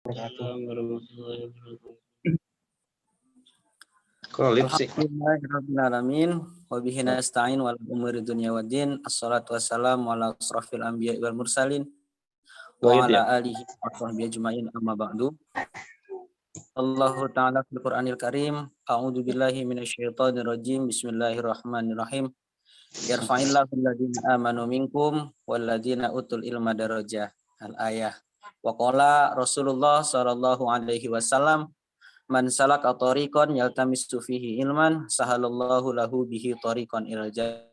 Alhamdulillahirrahmanirrahim. Wabihi nasta'in wal umuri dunya waddin. Assalatu wassalamu ala asrafil anbiya wal mursalin wa ala alihi wa sahbihi ajma'in, amma ba'du. Allahu ta'ala fil Qur'anil Karim. A'udzu billahi minasyaitonir rajim. Bismillahirrahmanirrahim. Yarfa'illahu alladziina amanu minkum walladziina utul ilma darajah. Al-ayah. Wa qala Rasulullah sallallahu alaihi wasallam, man salaka tariqan yaltamisu fihi ilman sahalallahu lahu bihi tariqan ilal jannah.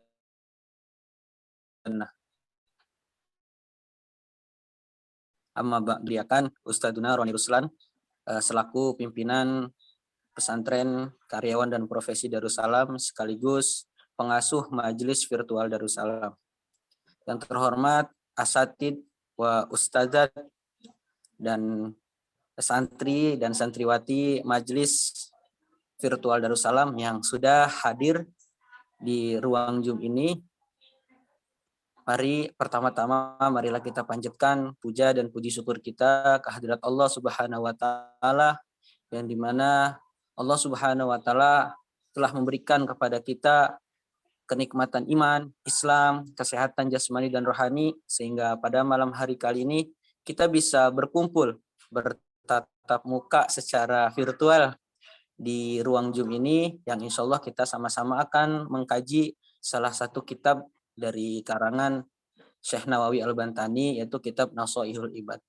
Amma ba'diyakan Ustadzuna Roni Ruslan selaku pimpinan pesantren karyawan dan profesi Darussalam sekaligus pengasuh majelis virtual Darussalam. Yang terhormat asatid wa ustadzat dan santri dan santriwati majelis virtual Darussalam yang sudah hadir di ruang Zoom ini. Mari pertama-tama marilah kita panjatkan puja dan puji syukur kita kehadirat Allah Subhanahu wa taala, yang dimana Allah Subhanahu wa taala telah memberikan kepada kita kenikmatan iman, Islam, kesehatan jasmani dan rohani, sehingga pada malam hari kali ini kita bisa berkumpul bertatap muka secara virtual di ruang Zoom ini, yang insya Allah kita sama-sama akan mengkaji salah satu kitab dari karangan Syekh Nawawi Al-Bantani, yaitu kitab Nasoihul Ibad.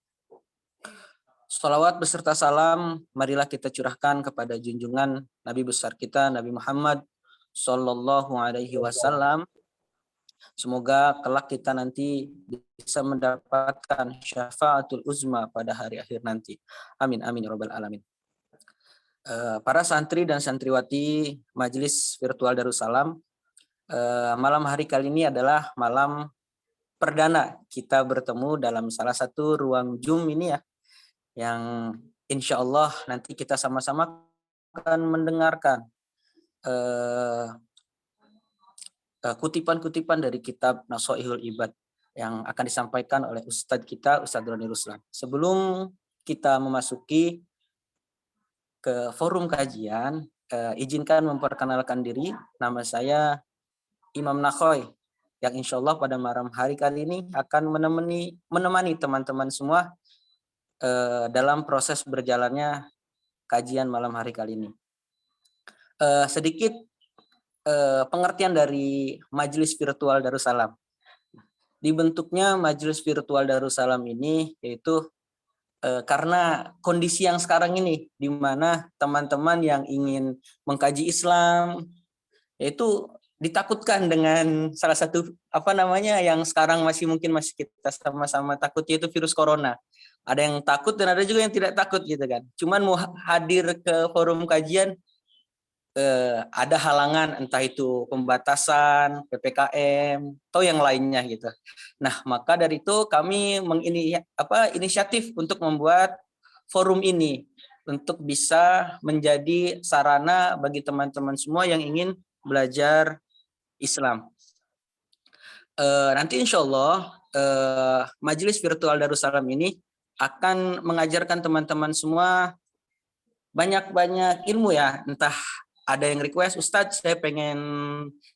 Shalawat beserta salam marilah kita curahkan kepada junjungan Nabi besar kita, Nabi Muhammad Sallallahu Alaihi Wasallam. Semoga kelak kita nanti bisa mendapatkan syafaatul uzma pada hari akhir nanti. Amin amin ya rabbal alamin. Para santri dan santriwati majelis virtual Darussalam, malam hari kali ini adalah malam perdana kita bertemu dalam salah satu ruang Zoom ini ya, yang insya Allah nanti kita sama-sama akan mendengarkan kutipan-kutipan dari kitab Nasoihul Ibad yang akan disampaikan oleh Ustadz kita, Ustadz Roni Ruslan. Sebelum kita memasuki ke forum kajian, izinkan memperkenalkan diri. Nama saya Imam Nakhoy, yang insya Allah pada malam hari kali ini akan menemani teman-teman semua dalam proses berjalannya kajian malam hari kali ini. Sedikit pengertian dari majelis virtual Darussalam. Dibentuknya majelis virtual Darussalam ini yaitu karena kondisi yang sekarang ini, di mana teman-teman yang ingin mengkaji Islam yaitu ditakutkan dengan salah satu yang sekarang masih kita sama-sama takut, yaitu virus corona. Ada yang takut dan ada juga yang tidak takut gitu kan. Cuman mau hadir ke forum kajian ada halangan, entah itu pembatasan, PPKM atau yang lainnya gitu. Nah, maka dari itu kami inisiatif untuk membuat forum ini untuk bisa menjadi sarana bagi teman-teman semua yang ingin belajar Islam. Nanti insya Allah majelis virtual Darussalam ini akan mengajarkan teman-teman semua banyak-banyak ilmu ya. Entah ada yang request, Ustadz saya pengen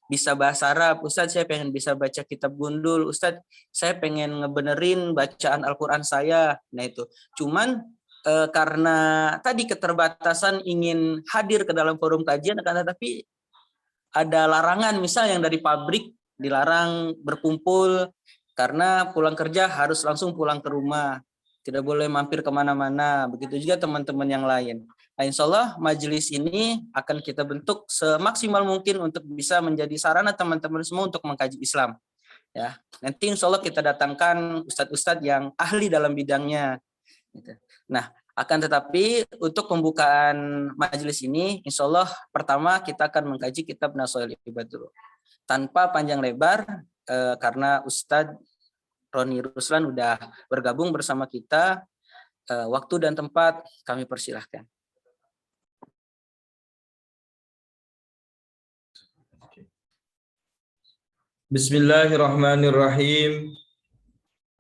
bisa bahasa Arab, Ustadz saya pengen bisa baca kitab gundul, Ustadz saya pengen ngebenerin bacaan Al-Quran saya. Nah itu. Cuman karena tadi keterbatasan ingin hadir ke dalam forum kajian, akan tetapi ada larangan, misal yang dari pabrik dilarang berkumpul karena pulang kerja harus langsung pulang ke rumah, tidak boleh mampir kemana-mana. Begitu juga teman-teman yang lain. Nah, insya Allah majelis ini akan kita bentuk semaksimal mungkin untuk bisa menjadi sarana teman-teman semua untuk mengkaji Islam. Ya, nanti insya Allah kita datangkan ustadz-ustadz yang ahli dalam bidangnya. Nah, akan tetapi untuk pembukaan majelis ini, insya Allah pertama kita akan mengkaji kitab Nasoihul Ibad dulu. Tanpa panjang lebar, karena Ustadz Roni Ruslan udah bergabung bersama kita, waktu dan tempat kami persilahkan. Bismillahirrahmanirrahim.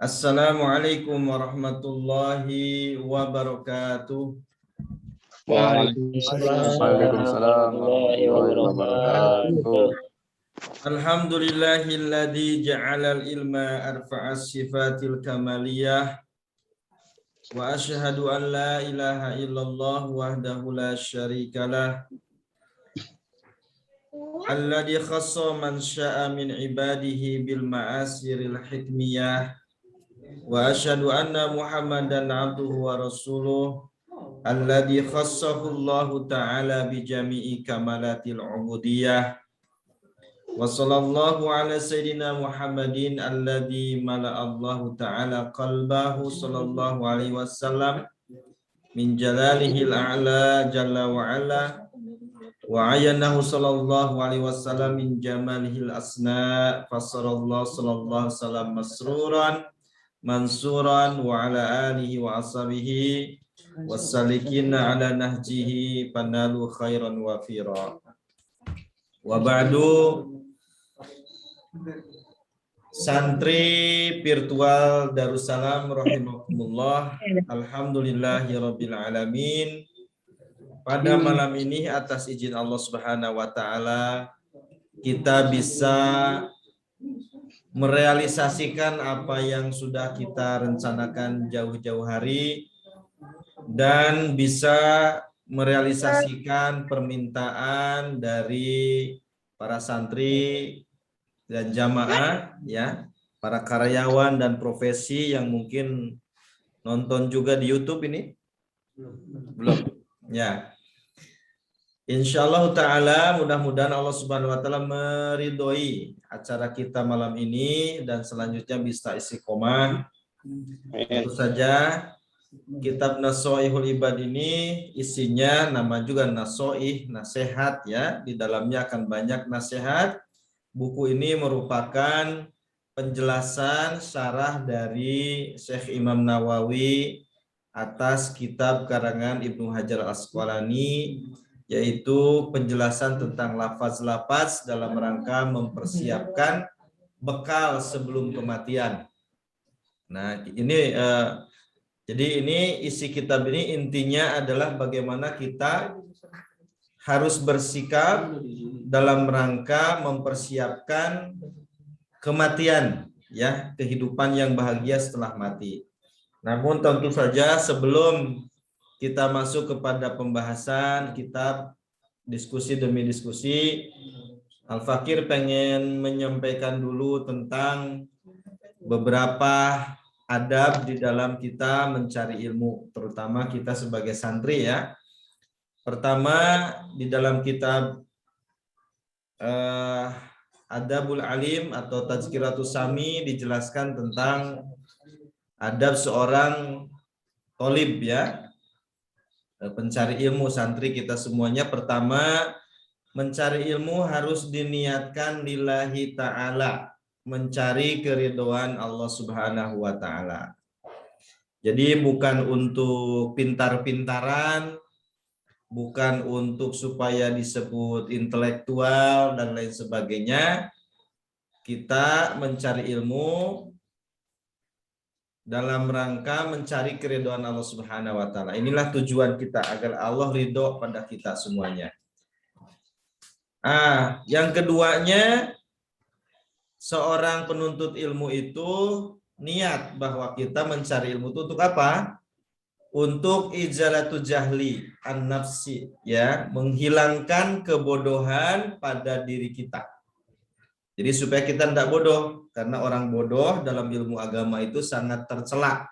Assalamualaikum warahmatullahi wabarakatuh. Waalaikumsalam warahmatullahi wabarakatuh. Alhamdulillahilladzi ja'alal ilma arfa'as sifatil kamaliyah wa asyhadu an la ilaha illallah wahdahu la syarikalah alladzi khassa man syaa min ibadihi bil ma'asiril hikmiyah wa asyhadu anna Muhammadan abduhu wa rasuluh alladzi khassahu Allah ta'ala bi jami'i kamalatil ubudiyah wa sallallahu ala sayyidina Muhammadin alladzi mala'a Allah ta'ala qalbahu sallallahu alaihi wasallam min jalalihil a'la jalla wa ala wa ayyanahu sallallahu alaihi wasallam min jamalihil asna fasarallahu sallallahu salam masruran mansuran wa ala alihi wa ashabihi wassalikina ala nahjihi panalu khairan wafira wa ba'du. Santri virtual Darussalam rahimakumullah, alhamdulillahirabbil alamin. Pada malam ini atas izin Allah Subhanahu wa taala kita bisa merealisasikan apa yang sudah kita rencanakan jauh-jauh hari dan bisa merealisasikan permintaan dari para santri dan jamaah, ya, para karyawan dan profesi yang mungkin nonton juga di YouTube ini. Belum. Ya. Insyaallah taala mudah-mudahan Allah Subhanahu wa taala meridhoi acara kita malam ini dan selanjutnya bisa istiqomah. Tentu saja kitab Nasoihul Ibad ini isinya nama juga nasoih, nasihat, ya. Di dalamnya akan banyak nasihat. Buku ini merupakan penjelasan syarah dari Syekh Imam Nawawi atas kitab karangan Ibnu Hajar Al-Asqalani, yaitu penjelasan tentang lafaz-lafaz dalam rangka mempersiapkan bekal sebelum kematian. Nah, ini jadi ini isi kitab ini intinya adalah bagaimana kita harus bersikap dalam rangka mempersiapkan kematian, ya, kehidupan yang bahagia setelah mati. Namun tentu saja sebelum kita masuk kepada pembahasan kitab, diskusi demi diskusi, Al-Fakir pengen menyampaikan dulu tentang beberapa adab di dalam kita mencari ilmu, terutama kita sebagai santri, ya. Pertama, di dalam kitab Adabul Alim atau Tazkiratus Sami dijelaskan tentang adab seorang tolib, ya, pencari ilmu, santri kita semuanya. Pertama, mencari ilmu harus diniatkan lillahi ta'ala, mencari keridhaan Allah Subhanahu wa ta'ala. Jadi bukan untuk pintar-pintaran, bukan untuk supaya disebut intelektual dan lain sebagainya. Kita mencari ilmu dalam rangka mencari keridhaan Allah Subhanahu wa taala. Inilah tujuan kita, agar Allah ridho pada kita semuanya. Yang keduanya, seorang penuntut ilmu itu niat bahwa kita mencari ilmu itu untuk apa? Untuk izalatu jahli an-nafsi, ya, menghilangkan kebodohan pada diri kita. Jadi supaya kita tidak bodoh, karena orang bodoh dalam ilmu agama itu sangat tercela.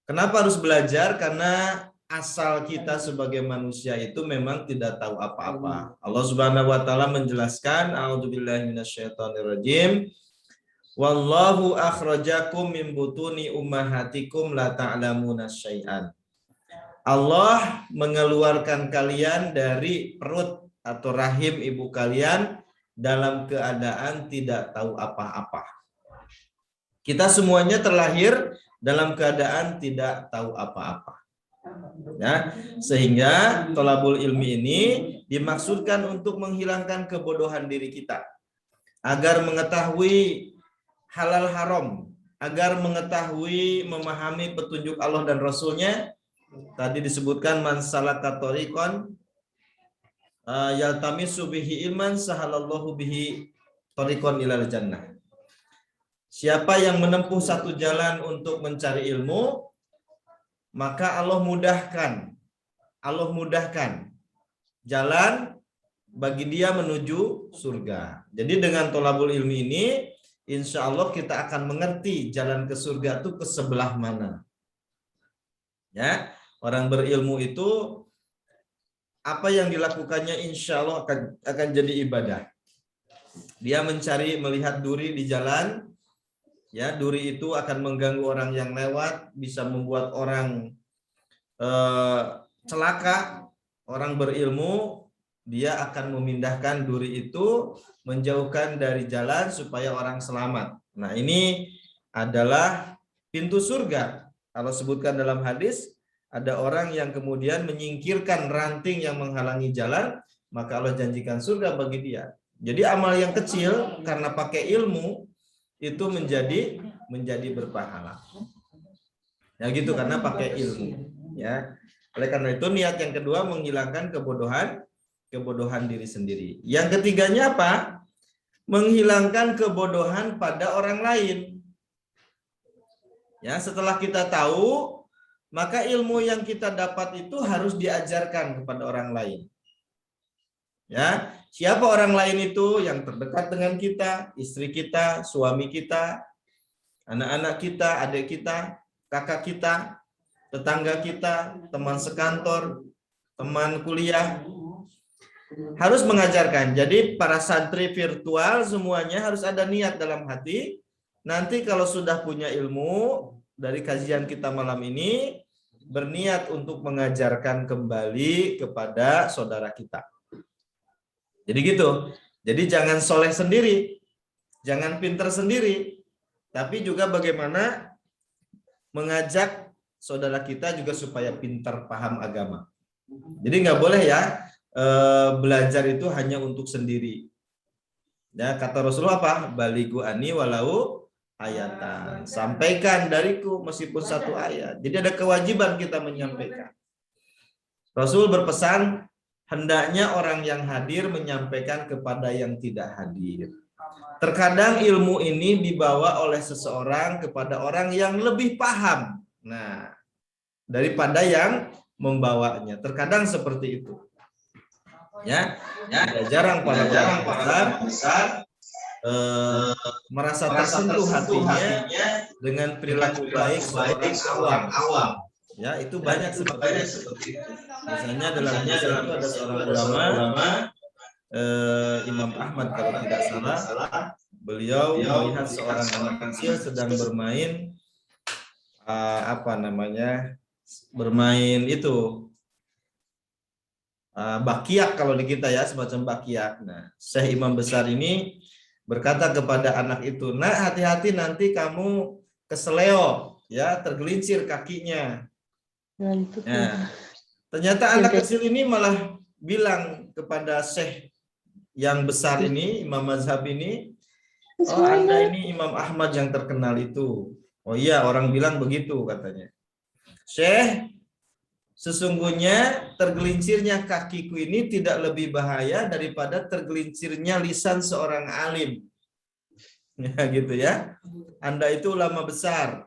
Kenapa harus belajar? Karena asal kita sebagai manusia itu memang tidak tahu apa-apa. Allah Subhanahu wa taala menjelaskan, a'udzubillahi minasyaitonirrajim. Wallahu akhrajakum min butuni ummahatikum la ta'lamuna syai'an. Allah mengeluarkan kalian dari perut atau rahim ibu kalian dalam keadaan tidak tahu apa-apa. Kita semuanya terlahir dalam keadaan tidak tahu apa-apa. Ya, sehingga thalabul ilmi ini dimaksudkan untuk menghilangkan kebodohan diri kita, agar mengetahui halal haram, agar mengetahui, memahami petunjuk Allah dan Rasulnya. Tadi disebutkan man salaka tariqan yaltamisu bihi ilman sahalallahu bihi tariqan ilal jannah. Siapa yang menempuh satu jalan untuk mencari ilmu, maka Allah mudahkan jalan bagi dia menuju surga. Jadi dengan tolabul ilmi ini, insya Allah kita akan mengerti jalan ke surga itu ke sebelah mana. Ya, orang berilmu itu apa yang dilakukannya insya Allah akan jadi ibadah. Dia mencari, melihat duri di jalan. Ya, duri itu akan mengganggu orang yang lewat, bisa membuat orang celaka. Orang berilmu, dia akan memindahkan duri itu, menjauhkan dari jalan supaya orang selamat. Nah, ini adalah pintu surga. Kalau sebutkan dalam hadis, ada orang yang kemudian menyingkirkan ranting yang menghalangi jalan, maka Allah janjikan surga bagi dia. Jadi amal yang kecil karena pakai ilmu itu menjadi berpahala. Ya gitu, karena pakai ilmu. Ya. Oleh karena itu niat yang kedua menghilangkan kebodohan diri sendiri. Yang ketiganya apa? Menghilangkan kebodohan pada orang lain. Ya, setelah kita tahu, maka ilmu yang kita dapat itu harus diajarkan kepada orang lain. Ya, siapa orang lain itu? Yang terdekat dengan kita, istri kita, suami kita, anak-anak kita, adik kita, kakak kita, tetangga kita, teman sekantor, teman kuliah. Harus mengajarkan. Jadi para santri virtual semuanya harus ada niat dalam hati. Nanti kalau sudah punya ilmu dari kajian kita malam ini, berniat untuk mengajarkan kembali kepada saudara kita. Jadi gitu. Jadi jangan soleh sendiri, jangan pinter sendiri, tapi juga bagaimana mengajak saudara kita juga supaya pintar paham agama. Jadi nggak boleh ya belajar itu hanya untuk sendiri. Ya, kata Rasulullah apa? Baligu ani walau ayatan. Sampaikan dariku meskipun satu ayat. Jadi ada kewajiban kita menyampaikan. Rasul berpesan, hendaknya orang yang hadir menyampaikan kepada yang tidak hadir. Terkadang ilmu ini dibawa oleh seseorang kepada orang yang lebih paham. Nah, daripada yang membawanya. Terkadang seperti itu. Ya, jarang para besar merasa tersentuh hatinya dengan perilaku baik seorang awam. Ya, itu banyak seperti itu. Misalnya dalam kisah itu ada seorang ulama, Imam Ahmad kalau tidak salah, beliau melihat seorang anak kecil sedang bermain bermain itu bakiak kalau di kita ya, semacam bakiak. Nah, Syekh Imam besar ini berkata kepada anak itu, "Nak, hati-hati nanti kamu keseleo, ya, tergelincir kakinya." Nah, ternyata anak kecil ini malah bilang kepada Syekh yang besar ini, Imam Mazhab ini, "Oh, Anda ini Imam Ahmad yang terkenal itu." "Oh iya, orang bilang begitu," katanya. "Syekh, sesungguhnya tergelincirnya kakiku ini tidak lebih bahaya daripada tergelincirnya lisan seorang alim." Ya gitu ya. Anda itu ulama besar.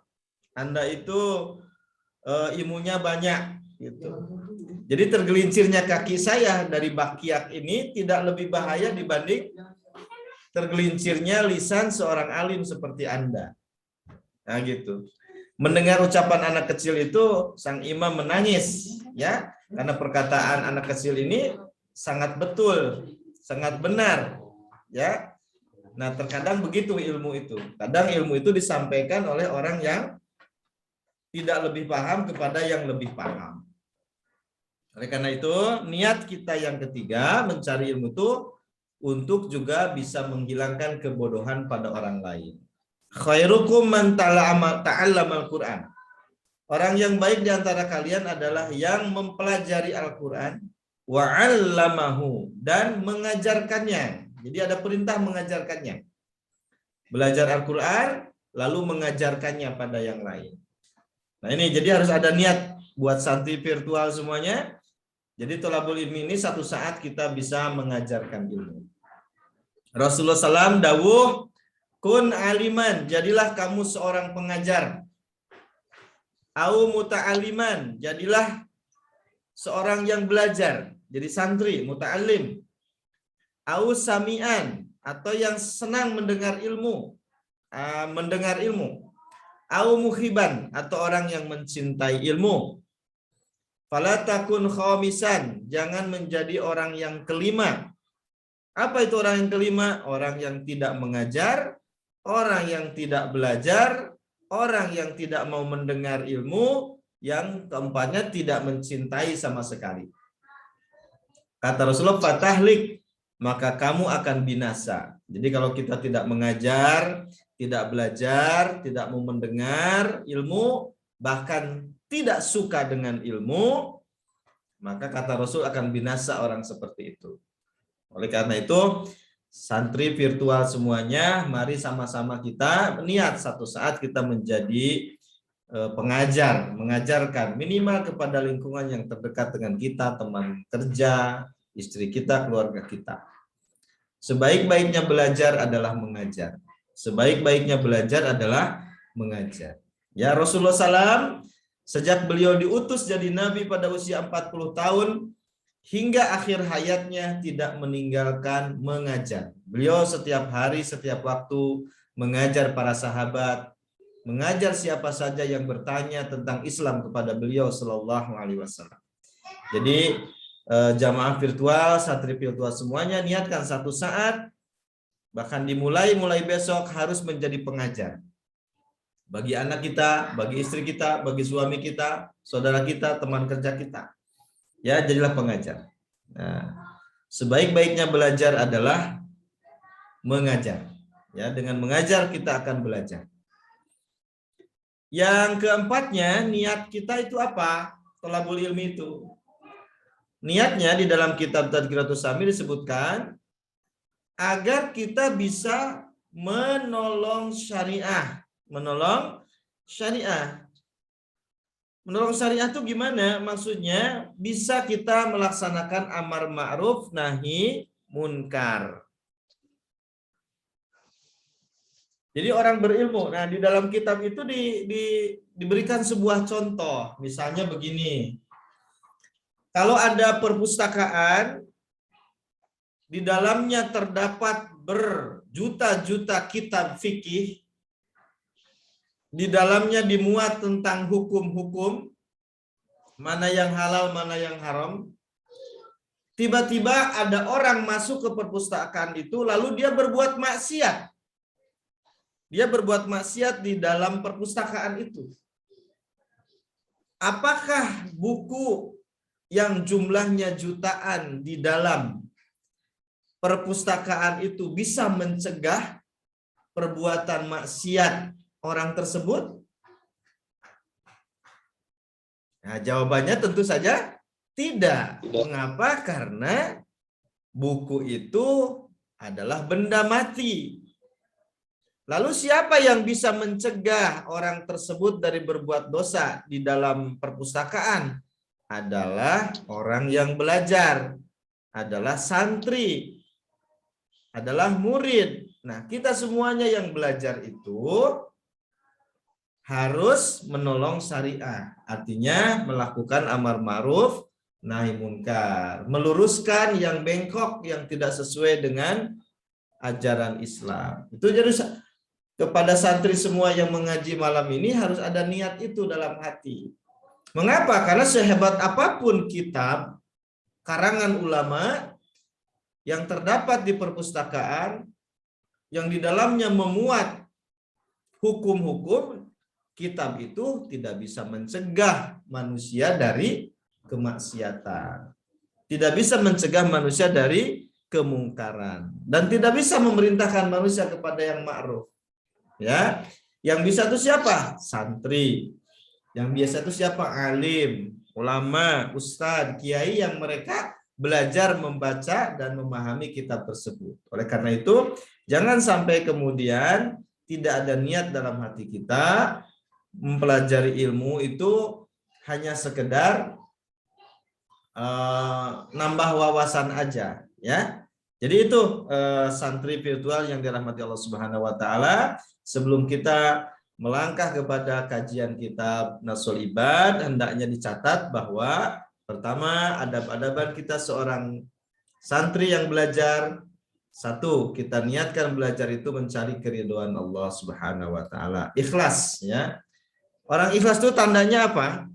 Anda itu ilmunya banyak gitu. Jadi tergelincirnya kaki saya dari bakiak ini tidak lebih bahaya dibanding tergelincirnya lisan seorang alim seperti Anda. Nah gitu. Mendengar ucapan anak kecil itu, sang imam menangis, ya, karena perkataan anak kecil ini sangat betul, sangat benar, ya. Nah, terkadang begitu ilmu itu. Kadang ilmu itu disampaikan oleh orang yang tidak lebih paham kepada yang lebih paham. Oleh karena itu, niat kita yang ketiga mencari ilmu itu untuk juga bisa menghilangkan kebodohan pada orang lain. Khairukum man ta'allamal Qur'an. Orang yang baik di antara kalian adalah yang mempelajari Al-Qur'an wa 'allamahu, dan mengajarkannya. Jadi ada perintah mengajarkannya. Belajar Al-Qur'an, lalu mengajarkannya pada yang lain. Nah ini jadi harus ada niat buat santri virtual semuanya. Jadi thalabul ilmi ini satu saat kita bisa mengajarkan ilmu. Rasulullah SAW dawuh, kun aliman, jadilah kamu seorang pengajar. Au muta'aliman, jadilah seorang yang belajar. Jadi santri, muta'alim. Au sami'an, atau yang senang mendengar ilmu. Au muhiban, atau orang yang mencintai ilmu. Fala takun khamisan, jangan menjadi orang yang kelima. Apa itu orang yang kelima? Orang yang tidak mengajar, orang yang tidak belajar, orang yang tidak mau mendengar ilmu, yang keempatnya tidak mencintai sama sekali. Kata Rasulullah, fatahlik, maka kamu akan binasa. Jadi kalau kita tidak mengajar, tidak belajar, tidak mau mendengar ilmu, bahkan tidak suka dengan ilmu, maka kata Rasul akan binasa orang seperti itu. Oleh karena itu, santri virtual semuanya, mari sama-sama kita niat satu saat kita menjadi pengajar, mengajarkan minimal kepada lingkungan yang terdekat dengan kita, teman kerja, istri kita, keluarga kita. Sebaik-baiknya belajar adalah mengajar. Sebaik-baiknya belajar adalah mengajar. Ya, Rasulullah SAW sejak beliau diutus jadi nabi pada usia 40 tahun, hingga akhir hayatnya tidak meninggalkan mengajar. Beliau setiap hari, setiap waktu mengajar para sahabat, mengajar siapa saja yang bertanya tentang Islam kepada beliau Shallallahu Alaihi Wasallam. Jadi jamaah virtual, santri virtual semuanya niatkan satu saat, bahkan mulai besok harus menjadi pengajar. Bagi anak kita, bagi istri kita, bagi suami kita, saudara kita, teman kerja kita. Ya, jadilah pengajar. Nah, sebaik-baiknya belajar adalah mengajar. Ya, dengan mengajar kita akan belajar. Yang keempatnya, niat kita itu apa? Thalabul ilmi itu. Niatnya di dalam kitab Tadhkiratus Sami disebutkan agar kita bisa menolong syariah. Menolong syariah. Menolong syariah itu gimana? Maksudnya bisa kita melaksanakan amar ma'ruf nahi munkar. Jadi orang berilmu. Nah, di dalam kitab itu diberikan sebuah contoh. Misalnya begini. Kalau ada perpustakaan, di dalamnya terdapat berjuta-juta kitab fikih, di dalamnya dimuat tentang hukum-hukum, mana yang halal, mana yang haram. Tiba-tiba ada orang masuk ke perpustakaan itu, lalu dia berbuat maksiat. Dia berbuat maksiat di dalam perpustakaan itu. Apakah buku yang jumlahnya jutaan di dalam perpustakaan itu bisa mencegah perbuatan maksiat orang tersebut? Nah, jawabannya tentu saja tidak. Mengapa? Karena buku itu adalah benda mati. Lalu siapa yang bisa mencegah orang tersebut dari berbuat dosa di dalam perpustakaan? Adalah orang yang belajar, adalah santri, adalah murid. Nah, kita semuanya yang belajar itu harus menolong syariah, artinya melakukan amar ma'ruf nahi munkar, meluruskan yang bengkok, yang tidak sesuai dengan ajaran Islam. Itu jadi kepada santri semua yang mengaji malam ini harus ada niat itu dalam hati. Mengapa? Karena sehebat apapun kitab karangan ulama yang terdapat di perpustakaan, yang di dalamnya memuat hukum-hukum, kitab itu tidak bisa mencegah manusia dari kemaksiatan. Tidak bisa mencegah manusia dari kemungkaran. Dan tidak bisa memerintahkan manusia kepada yang ma'ruf. Ya, yang bisa itu siapa? Santri. Yang biasa itu siapa? Alim, ulama, ustadz, kiai yang mereka belajar membaca dan memahami kitab tersebut. Oleh karena itu, jangan sampai kemudian tidak ada niat dalam hati kita, mempelajari ilmu itu hanya sekedar nambah wawasan aja, ya. Jadi itu santri virtual yang dirahmati Allah Subhanahu wa taala. Sebelum kita melangkah kepada kajian kitab Nasul Ibad, hendaknya dicatat bahwa pertama, adab-adaban kita seorang santri yang belajar. Satu, kita niatkan belajar itu mencari keridhaan Allah Subhanahu wa taala. Ikhlas, ya. Orang ikhlas itu tandanya apa?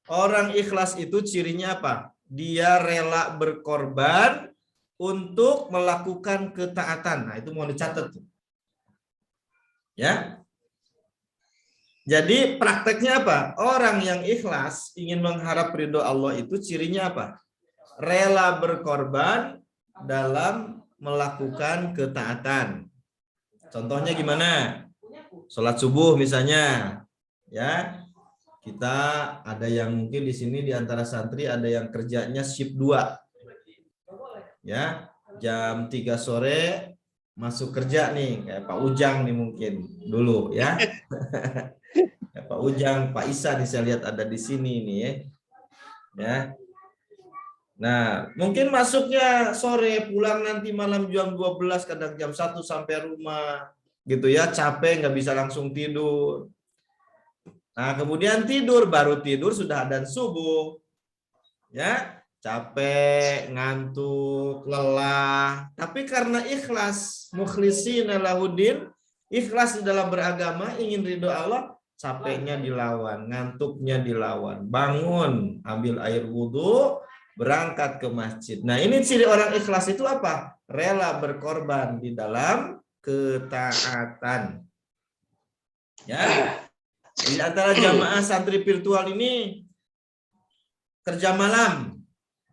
Orang ikhlas itu cirinya apa? Dia rela berkorban untuk melakukan ketaatan. Nah, itu mau dicatat tuh. Ya. Jadi prakteknya apa? Orang yang ikhlas ingin mengharap ridho Allah itu cirinya apa? Rela berkorban dalam melakukan ketaatan. Contohnya gimana? Sholat subuh misalnya, ya. Kita ada yang mungkin di sini di antara santri ada yang kerjanya shift 2. Ya, jam 3 sore masuk kerja nih, kayak Pak Ujang nih mungkin dulu, ya. Pak Ujang, Pak Isa nih saya lihat ada di sini nih, ya. Nah, mungkin masuknya sore, pulang nanti malam jam 12, kadang jam 1 sampai rumah, gitu ya, capek, nggak bisa langsung tidur. Nah, kemudian baru tidur sudah adzan subuh, ya, capek, ngantuk, lelah. Tapi karena ikhlas, mukhlishina lahuddin, ikhlas di dalam beragama, ingin ridho Allah, capeknya dilawan, ngantuknya dilawan, bangun, ambil air wudhu, berangkat ke masjid. Nah, ini ciri orang ikhlas itu apa? Rela berkorban di dalam ketaatan. Ya, di antara jamaah santri virtual ini kerja malam,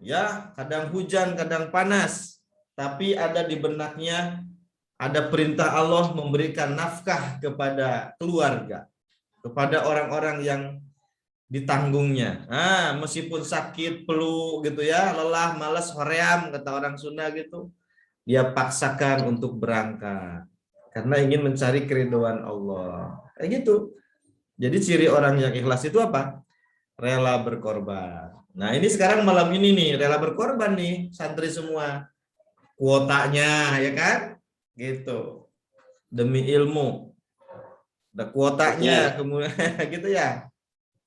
ya, kadang hujan, kadang panas, tapi ada di benaknya ada perintah Allah memberikan nafkah kepada keluarga, kepada orang-orang yang ditanggungnya. Nah, meskipun sakit, flu gitu ya, lelah, malas, hoream kata orang Sunda gitu, dia paksakan untuk berangkat karena ingin mencari keridhaan Allah. Kayak gitu. Jadi ciri orang yang ikhlas itu apa? Rela berkorban. Nah, ini sekarang malam ini nih, rela berkorban nih santri semua. Kuotanya, ya kan? Gitu. Demi ilmu. Ada kuotanya, kemudian gitu ya.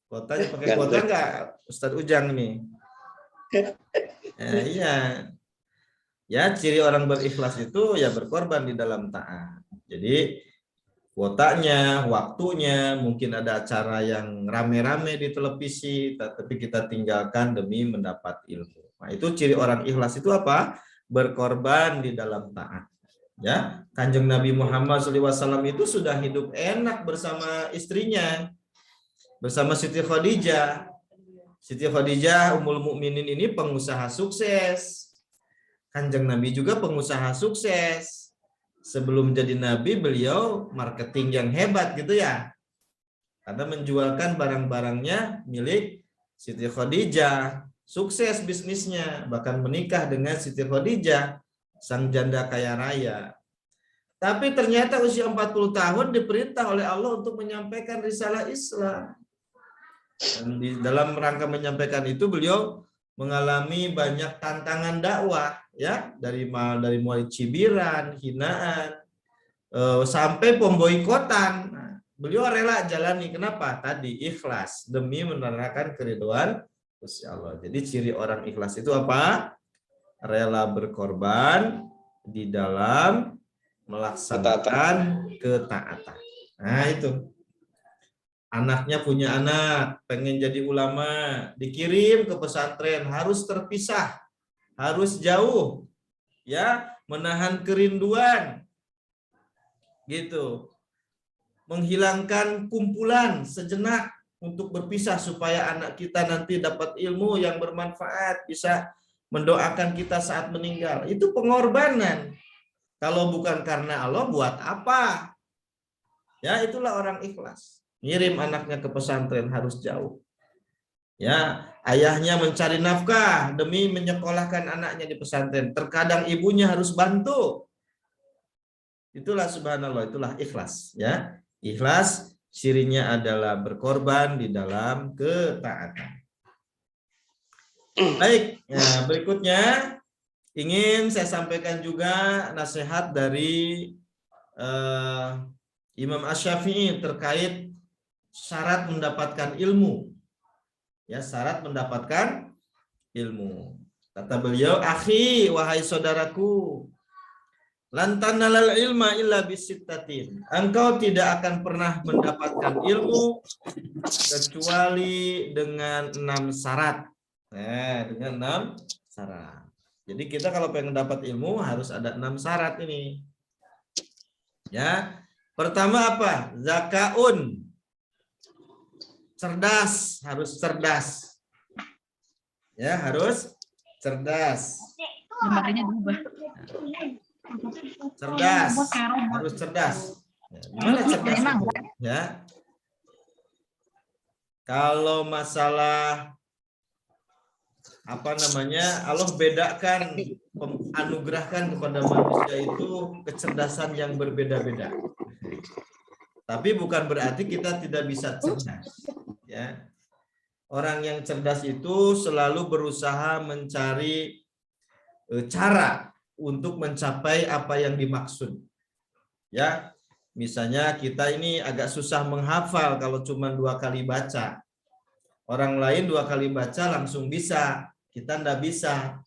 Kuotanya pakai kuota enggak, Ustadz Ujang nih? Iya. Ya, ciri orang berikhlas itu ya berkorban di dalam taat. Jadi kuotanya, waktunya, mungkin ada acara yang rame-rame di televisi, tapi kita tinggalkan demi mendapat ilmu. Nah, itu ciri orang ikhlas itu apa? Berkorban di dalam taat. Ya, Kanjeng Nabi Muhammad SAW itu sudah hidup enak bersama istrinya, bersama Siti Khadijah. Siti Khadijah Ummul Mukminin ini pengusaha sukses. Kanjeng Nabi juga pengusaha sukses. Sebelum jadi Nabi beliau marketing yang hebat gitu ya. Karena menjualkan barang-barangnya milik Siti Khadijah. Sukses bisnisnya. Bahkan menikah dengan Siti Khadijah, sang janda kaya raya. Tapi ternyata usia 40 tahun diperintah oleh Allah untuk menyampaikan risalah Islam. Dan di dalam rangka menyampaikan itu beliau mengalami banyak tantangan dakwah, ya, dari mulai cibiran, hinaan, sampai pemboikotan. Nah, beliau rela jalani. Kenapa? Tadi ikhlas demi menerangkan keridhaan Gusti Allah. Jadi ciri orang ikhlas itu apa? Rela berkorban di dalam melaksanakan ketaatan. Nah, itu. Anaknya punya anak, pengen jadi ulama, dikirim ke pesantren, harus terpisah, harus jauh, ya, menahan kerinduan, gitu, menghilangkan kumpulan sejenak untuk berpisah supaya anak kita nanti dapat ilmu yang bermanfaat, bisa mendoakan kita saat meninggal. Itu pengorbanan. Kalau bukan karena Allah, buat apa? Ya, itulah orang ikhlas. Ngirim anaknya ke pesantren harus jauh. Ya, ayahnya mencari nafkah demi menyekolahkan anaknya di pesantren. Terkadang ibunya harus bantu. Itulah subhanallah, itulah ikhlas ya. Ikhlas cirinya adalah berkorban di dalam ketaatan. Baik, ya, berikutnya ingin saya sampaikan juga nasihat dari Imam Asy-Syafi'i terkait syarat mendapatkan ilmu. Ya, syarat mendapatkan ilmu. Kata beliau, "Akhi, wahai saudaraku, lan tanalal ilma illa bisittatin." Engkau tidak akan pernah mendapatkan ilmu kecuali dengan 6 syarat. Nah, dengan 6 syarat. Jadi kita kalau pengen dapat ilmu harus ada 6 syarat ini. Ya. Pertama apa? Zakaun. Cerdas, harus cerdas. Ya, harus cerdas. Lemarinya berubah. Cerdas, harus cerdas. Ya, gimana cerdas itu? Ya. Kalau masalah Allah bedakan, anugerahkan kepada manusia itu kecerdasan yang berbeda-beda. Tapi bukan berarti kita tidak bisa cerdas. Ya. Orang yang cerdas itu selalu berusaha mencari cara untuk mencapai apa yang dimaksud. Ya, misalnya kita ini agak susah menghafal kalau cuma 2 kali baca. Orang lain 2 kali baca langsung bisa, kita ndak bisa.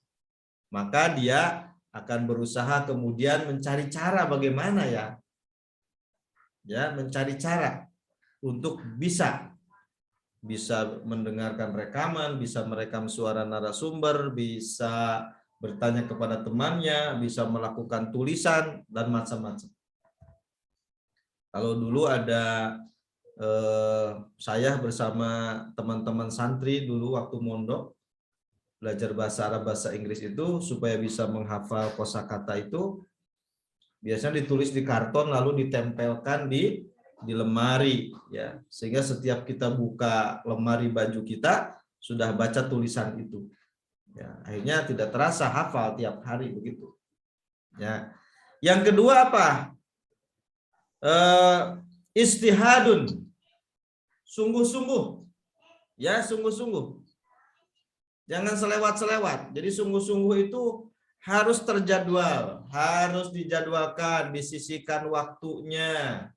Maka dia akan berusaha kemudian mencari cara bagaimana ya, mencari cara untuk bisa mendengarkan rekaman, bisa merekam suara narasumber, bisa bertanya kepada temannya, bisa melakukan tulisan dan macam-macam. Kalau dulu ada saya bersama teman-teman santri dulu waktu mondok belajar bahasa Arab, bahasa Inggris itu supaya bisa menghafal kosakata itu biasanya ditulis di karton lalu ditempelkan di lemari ya, sehingga setiap kita buka lemari baju kita sudah baca tulisan itu. Ya, akhirnya tidak terasa hafal tiap hari begitu. Ya. Yang kedua apa? Istihadun. Sungguh-sungguh. Ya, sungguh-sungguh. Jangan selewat-selewat. Jadi sungguh-sungguh itu harus terjadwal, harus dijadwalkan, disisihkan waktunya.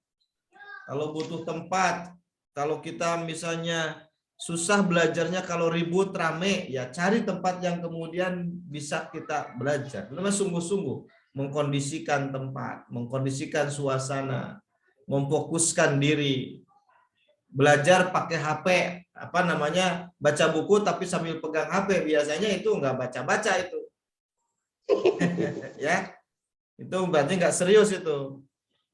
Kalau butuh tempat, kalau kita misalnya susah belajarnya kalau ribut rame, ya cari tempat yang kemudian bisa kita belajar. Namanya sungguh-sungguh mengkondisikan tempat, mengkondisikan suasana, memfokuskan diri. Belajar pakai HP, baca buku tapi sambil pegang HP, biasanya itu nggak baca-baca itu. Ya, itu berarti nggak serius itu.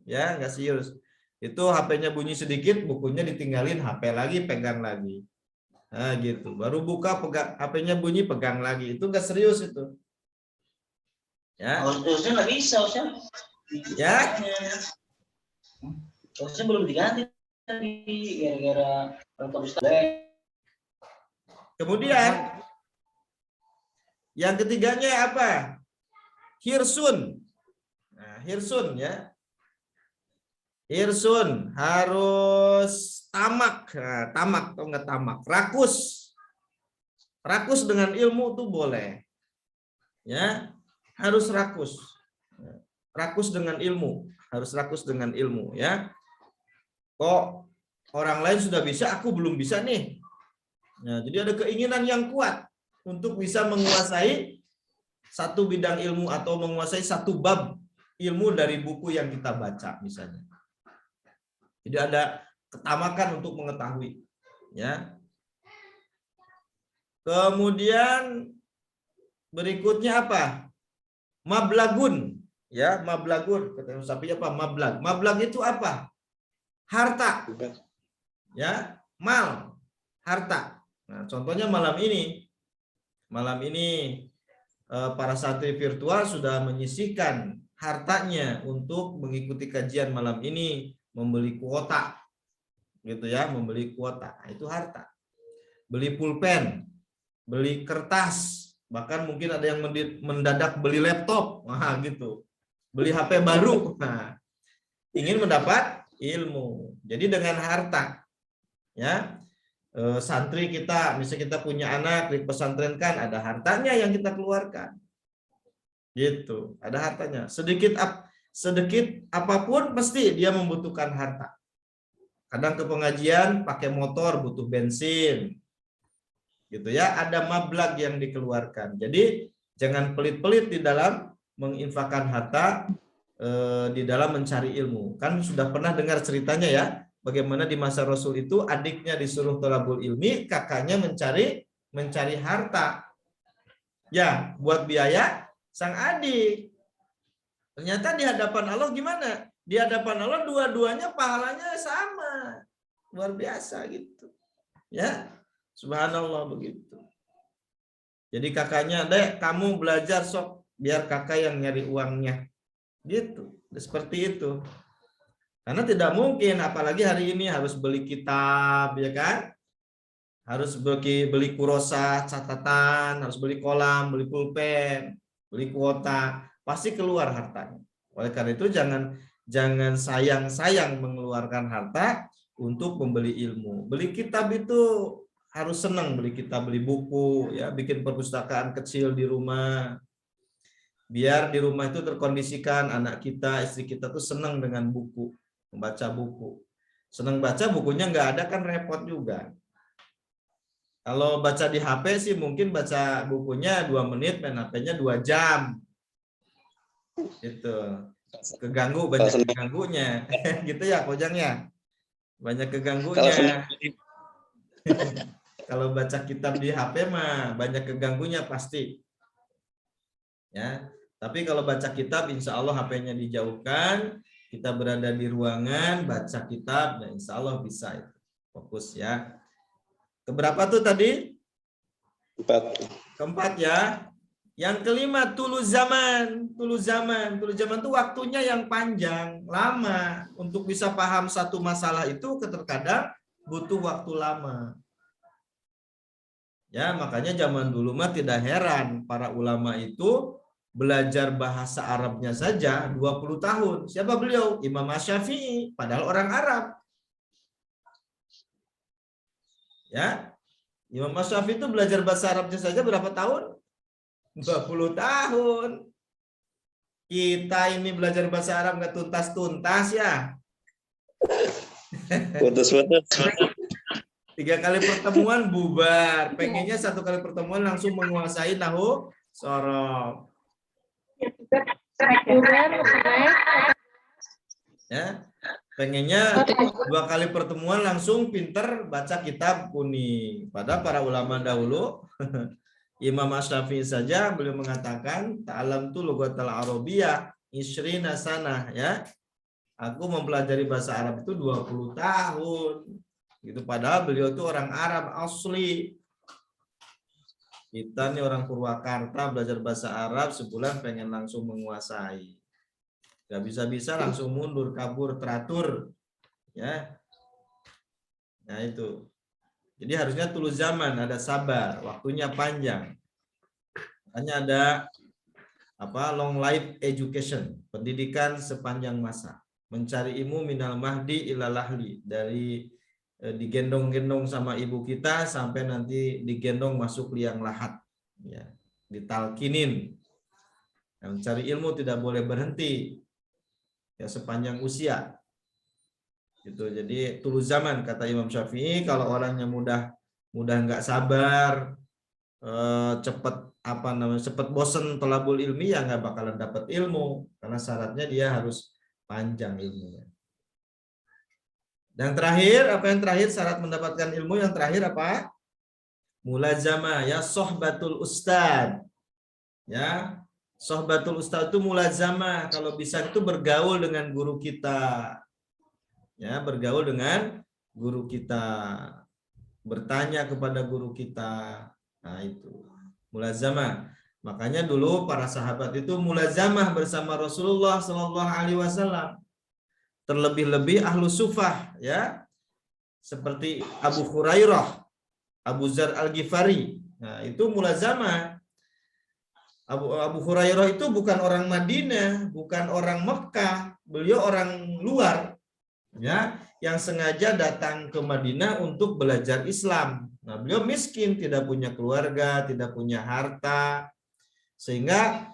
Ya, nggak serius. Itu HP-nya bunyi sedikit, bukunya ditinggalin, HP lagi, pegang lagi. Nah, gitu. Baru buka, pegang HP-nya bunyi, pegang lagi. Itu nggak serius itu. Ya. Harusnya nggak bisa, Ustaz. Ya. Harusnya belum diganti tadi gara-gara kemudian yang ketiganya apa? Hirsun. Nah, hirsun ya. Hirsun harus tamak. Nah, tamak atau enggak tamak? Rakus. Rakus dengan ilmu tuh boleh. Ya, harus rakus. Rakus dengan ilmu, harus rakus dengan ilmu ya. Kok orang lain sudah bisa, aku belum bisa nih. Nah, jadi ada keinginan yang kuat untuk bisa menguasai satu bidang ilmu atau menguasai satu bab ilmu dari buku yang kita baca misalnya. Jadi ada ketamakan untuk mengetahui, ya. Kemudian berikutnya apa? Mablagun, ya, mablagun. Kata sapi apa? Mablag. Mablag itu apa? Harta, ya, mal, harta. Nah, contohnya malam ini para santri virtual sudah menyisihkan hartanya untuk mengikuti kajian malam ini, membeli kuota, gitu ya, membeli kuota. Nah, itu harta. Beli pulpen, beli kertas, bahkan mungkin ada yang mendadak beli laptop, nah gitu, beli HP baru. Nah, ingin mendapat ilmu. Jadi dengan harta, ya, santri kita, misalnya kita punya anak di pesantren kan, ada hartanya yang kita keluarkan, gitu, ada hartanya. Sedikit apapun pasti dia membutuhkan harta. Kadang ke pengajian pakai motor butuh bensin, gitu ya. Ada mablagh yang dikeluarkan. Jadi jangan pelit-pelit di dalam menginfakkan harta di dalam mencari ilmu. Kan sudah pernah dengar ceritanya ya, bagaimana di masa Rasul itu adiknya disuruh thalabul ilmi, kakaknya mencari harta. Ya, buat biaya sang adik. Ternyata di hadapan Allah gimana? Di hadapan Allah dua-duanya pahalanya sama. Luar biasa gitu. Ya, subhanallah begitu. Jadi kakaknya, "Dek, kamu belajar sok, biar kakak yang nyari uangnya." Gitu, seperti itu. Karena tidak mungkin, apalagi hari ini harus beli kitab, ya kan? Harus beli kurosa, catatan, harus beli kolam, beli pulpen, beli kuota, pasti keluar hartanya. Oleh karena itu jangan sayang-sayang mengeluarkan harta untuk membeli ilmu. Beli kitab itu harus senang, beli kitab, beli buku, ya, bikin perpustakaan kecil di rumah. Biar di rumah itu terkondisikan anak kita, istri kita tuh senang dengan buku, membaca buku. Senang baca, bukunya nggak ada kan repot juga. Kalau baca di HP sih mungkin baca bukunya 2 menit, main HP-nya 2 jam. Gitu. Keganggu, banyak keganggunya. Gitu ya, Kojangnya. Banyak keganggunya. Kalau baca kitab di HP mah banyak keganggunya pasti. Ya. Tapi kalau baca kitab, insya Allah HP-nya dijauhkan, kita berada di ruangan, baca kitab, dan insya Allah bisa itu. Fokus ya. Keberapa tuh tadi? 4. Keempat ya. Yang kelima, tulus zaman. Tulus zaman itu waktunya yang panjang, lama. Untuk bisa paham satu masalah itu terkadang butuh waktu lama. Ya, makanya zaman dulu mah tidak heran para ulama itu belajar bahasa Arabnya saja 20 tahun. Siapa beliau? Imam Asy-Syafi'i, padahal orang Arab. Ya. Imam Asy-Syafi'i itu belajar bahasa Arabnya saja berapa tahun? 20 tahun. Kita ini belajar bahasa Arab nggak tuntas-tuntas ya. Putus-putus. 3 kali pertemuan bubar. Pengennya 1 kali pertemuan langsung menguasai nahwu shorof. Ya, pengennya 2 kali pertemuan langsung pinter baca kitab kuning. Pada para ulama dahulu, Imam Asy-Syafi'i saja beliau mengatakan, "Ta'alamtu lughatal arabiyyah 20 sanah," ya. Aku mempelajari bahasa Arab itu 20 tahun. Gitu, padahal beliau itu orang Arab asli. Kita nih orang Purwakarta belajar bahasa Arab sebulan pengen langsung menguasai. Gak bisa-bisa langsung mundur, kabur, teratur. Ya. Nah itu. Jadi harusnya tulus zaman, ada sabar, waktunya panjang. Makanya ada long life education, pendidikan sepanjang masa. Mencari ilmu minal mahdi ilal lahli, dari digendong-gendong sama ibu kita sampai nanti digendong masuk liang lahat, ya, ditalkinin. Nah, mencari ilmu tidak boleh berhenti, ya, sepanjang usia. Gitu. Jadi tulus zaman kata Imam Syafi'i. Kalau orangnya mudah nggak sabar, cepat bosen thalabul ilmi, ya nggak bakalan dapat ilmu, karena syaratnya dia harus panjang ilmunya. Yang terakhir, apa yang terakhir syarat mendapatkan ilmu? Yang terakhir apa? Mulazamah, ya, sohbatul ustad. Ya, sohbatul ustad itu mulazamah. Kalau bisa itu bergaul dengan guru kita. Ya, bergaul dengan guru kita. Bertanya kepada guru kita. Nah, itu. Mulazamah. Makanya dulu para sahabat itu mulazamah bersama Rasulullah SAW. Terlebih-lebih ahlu sufah, ya, seperti Abu Hurairah, Abu Dzar Al-Ghifari. Nah, itu mulazamah. Abu Hurairah itu bukan orang Madinah, bukan orang Mekah, beliau orang luar, ya, yang sengaja datang ke Madinah untuk belajar Islam. Nah, beliau miskin, tidak punya keluarga, tidak punya harta, sehingga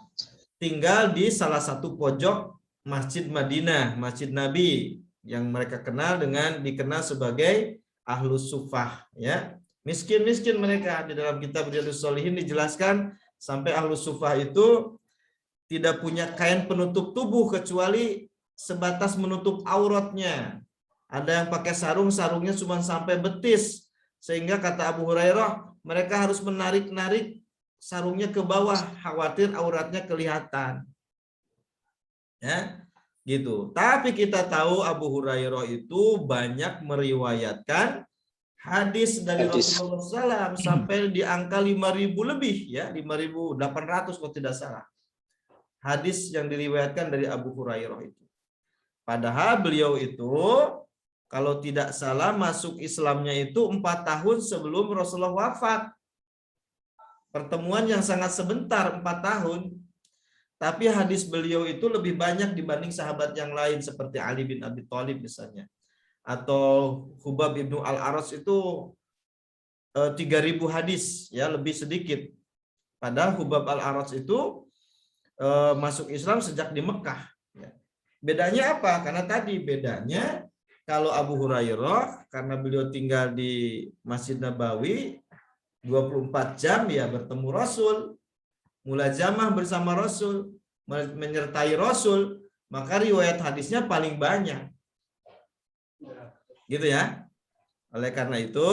tinggal di salah satu pojok Masjid Madinah, Masjid Nabi, yang mereka dikenal sebagai Ahlus Sufah, ya. Miskin-miskin mereka. Di dalam kitab Riyadhus Shalihin dijelaskan sampai Ahlus Sufah itu tidak punya kain penutup tubuh kecuali sebatas menutup auratnya. Ada yang pakai sarung, sarungnya cuma sampai betis. Sehingga kata Abu Hurairah, mereka harus menarik-narik sarungnya ke bawah, khawatir auratnya kelihatan. Ya, gitu. Tapi kita tahu Abu Hurairah itu banyak meriwayatkan hadis dari Rasulullah SAW sampai di angka 5.000 lebih, ya, 5.800 kalau tidak salah. Hadis yang diriwayatkan dari Abu Hurairah itu. Padahal beliau itu kalau tidak salah masuk Islamnya itu 4 tahun sebelum Rasulullah wafat. Pertemuan yang sangat sebentar, 4 tahun. Tapi hadis beliau itu lebih banyak dibanding sahabat yang lain seperti Ali bin Abi Thalib misalnya. Atau Hubab ibnu Al-Aras itu 3.000 hadis, ya, lebih sedikit. Padahal Hubab Al-Aras itu masuk Islam sejak di Mekah. Bedanya apa? Karena tadi bedanya kalau Abu Hurairah karena beliau tinggal di Masjid Nabawi 24 jam, ya, bertemu Rasul, mulazamah bersama Rasul, menyertai Rasul, maka riwayat hadisnya paling banyak. Gitu ya. Oleh karena itu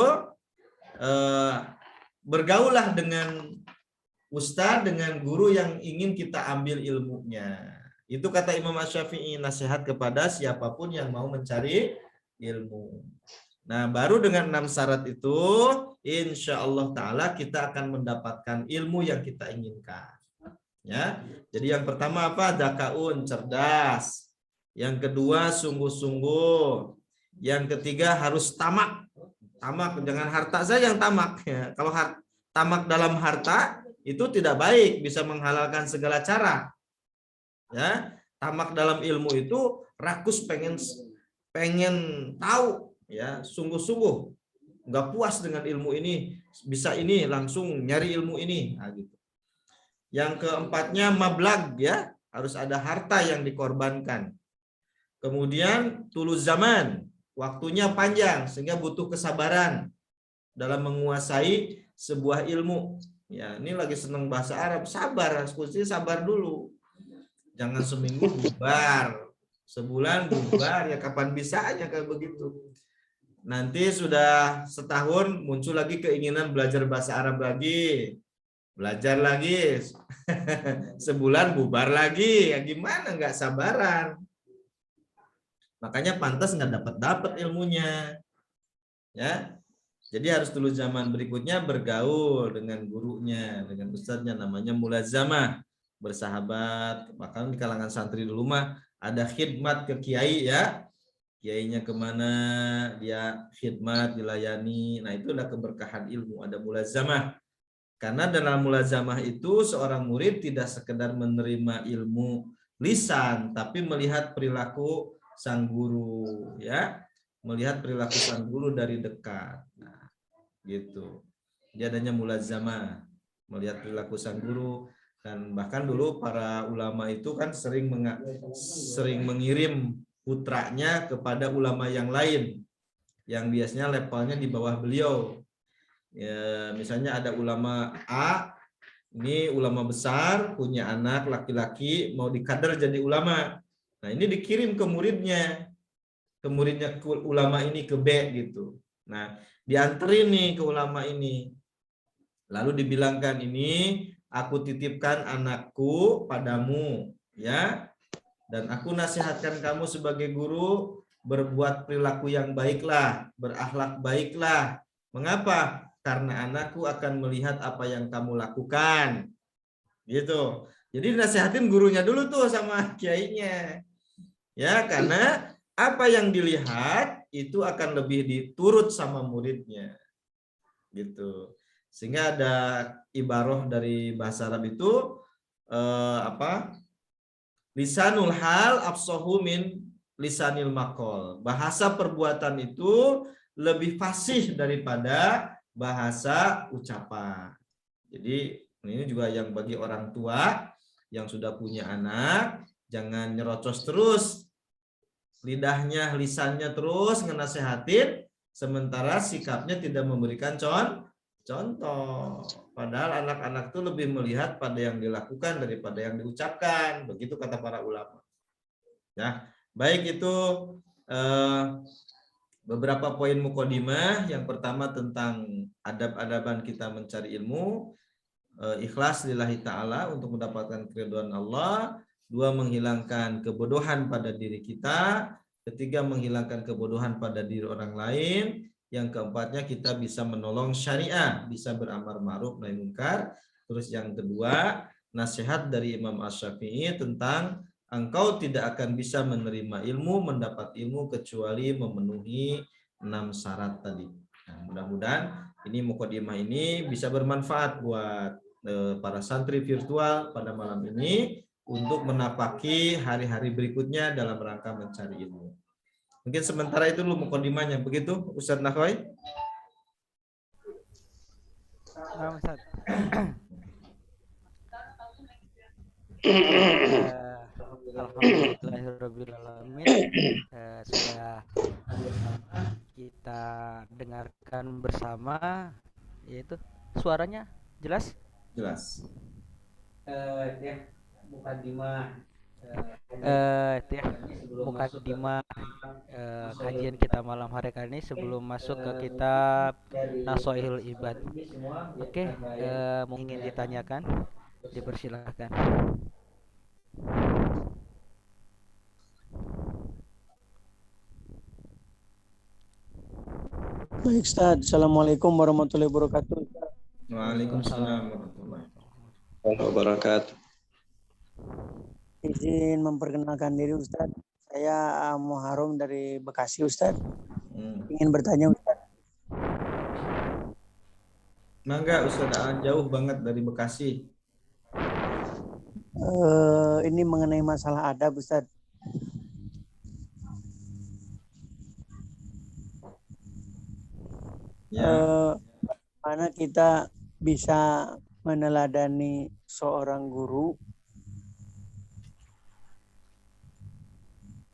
bergaullah dengan ustadz, dengan guru yang ingin kita ambil ilmunya. Itu kata Imam Asy-Syafi'i, nasihat kepada siapapun yang mau mencari ilmu. Nah, baru dengan 6 syarat itu, insya Allah Ta'ala kita akan mendapatkan ilmu yang kita inginkan. Ya, jadi yang pertama apa? Dzakaun, cerdas. Yang kedua, sungguh-sungguh. Yang ketiga, harus tamak. Tamak, jangan harta saja yang tamak. Ya, kalau tamak dalam harta itu tidak baik, bisa menghalalkan segala cara. Ya, tamak dalam ilmu itu rakus, pengen tahu, ya, sungguh-sungguh, nggak puas dengan ilmu ini, bisa ini langsung nyari ilmu ini. Nah, gitu. Yang keempatnya mablag, ya, harus ada harta yang dikorbankan. Kemudian tulus zaman, waktunya panjang sehingga butuh kesabaran dalam menguasai sebuah ilmu. Ya, ini lagi seneng bahasa Arab, sabar, kunci sabar dulu. Jangan seminggu bubar, sebulan bubar, ya kapan bisanya kayak begitu. Nanti sudah setahun muncul lagi keinginan belajar bahasa Arab lagi, belajar lagi, sebulan bubar lagi, ya gimana, nggak sabaran. Makanya pantas nggak dapat ilmunya, ya. Jadi harus dulu zaman. Berikutnya bergaul dengan gurunya, dengan ustadznya, namanya mulazamah, bersahabat. Bahkan di kalangan santri dulu mah ada khidmat ke kiai, ya. Kiainya kemana, dia khidmat, dilayani. Nah, itu adalah keberkahan ilmu, ada mulazamah. Karena dalam mulazamah itu seorang murid tidak sekedar menerima ilmu lisan, tapi melihat perilaku sang guru, ya. Melihat perilaku sang guru dari dekat. Nah, gitu. Dia adanya mulazamah, melihat perilaku sang guru. Dan bahkan dulu para ulama itu kan sering mengirim putranya kepada ulama yang lain yang biasanya levelnya di bawah beliau. Ya, misalnya ada ulama A, ini ulama besar, punya anak laki-laki mau dikader jadi ulama. Nah, ini dikirim ke muridnya ulama ini ke B gitu. Nah, dianterin nih ke ulama ini. Lalu dibilangkan, ini aku titipkan anakku padamu, ya. Dan aku nasihatkan kamu sebagai guru, berbuat perilaku yang baiklah, berakhlak baiklah. Mengapa? Karena anakku akan melihat apa yang kamu lakukan. Gitu. Jadi nasihatin gurunya dulu tuh sama kiainya. Ya, karena apa yang dilihat itu akan lebih diturut sama muridnya. Gitu. Sehingga ada ibarah dari bahasa Arab itu, lisanul hal afsahu min lisanil maqal. Bahasa perbuatan itu lebih fasih daripada bahasa ucapan. Jadi ini juga yang bagi orang tua yang sudah punya anak, jangan nyerocos terus lidahnya, lisannya terus ngenasehatin, sementara sikapnya tidak memberikan contoh. Padahal anak-anak itu lebih melihat pada yang dilakukan daripada yang diucapkan. Begitu kata para ulama. Ya, baik itu beberapa poin mukodimah. Yang pertama tentang adab-adaban kita mencari ilmu, ikhlas lillahi ta'ala untuk mendapatkan keridhaan Allah. 2, menghilangkan kebodohan pada diri kita. 3, menghilangkan kebodohan pada diri orang lain. Yang keempatnya kita bisa menolong syariah, bisa beramar ma'ruf nahi munkar. Terus yang kedua, nasihat dari Imam Asy-Syafi'i tentang engkau tidak akan bisa menerima ilmu, mendapat ilmu kecuali memenuhi 6 syarat tadi. Nah, mudah-mudahan ini mukadimah ini bisa bermanfaat buat para santri virtual pada malam ini untuk menapaki hari-hari berikutnya dalam rangka mencari ilmu. Mungkin sementara itu dulu mukadimahnya, begitu Ustadz Nahwai? Nah, Ustadz. Alhamdulillahirrabbilalamin, sudah kita dengarkan bersama, yaitu suaranya jelas? Jelas. Ya, mukadimah mukadimah kajian kita malam hari kali ini sebelum masuk ke kitab Nasoihul Ibad. Oke, mungkin ditanyakan, dipersilahkan. Baik Ustaz, Assalamualaikum warahmatullahi wabarakatuh. Waalaikumsalam warahmatullahi wabarakatuh. Izin memperkenalkan diri Ustaz. Saya Muharram dari Bekasi Ustaz. Ingin bertanya Ustaz. Mangga Ustaz, jauh banget dari Bekasi. Ini mengenai masalah adab Ustaz. Ya. Mana kita bisa meneladani seorang guru,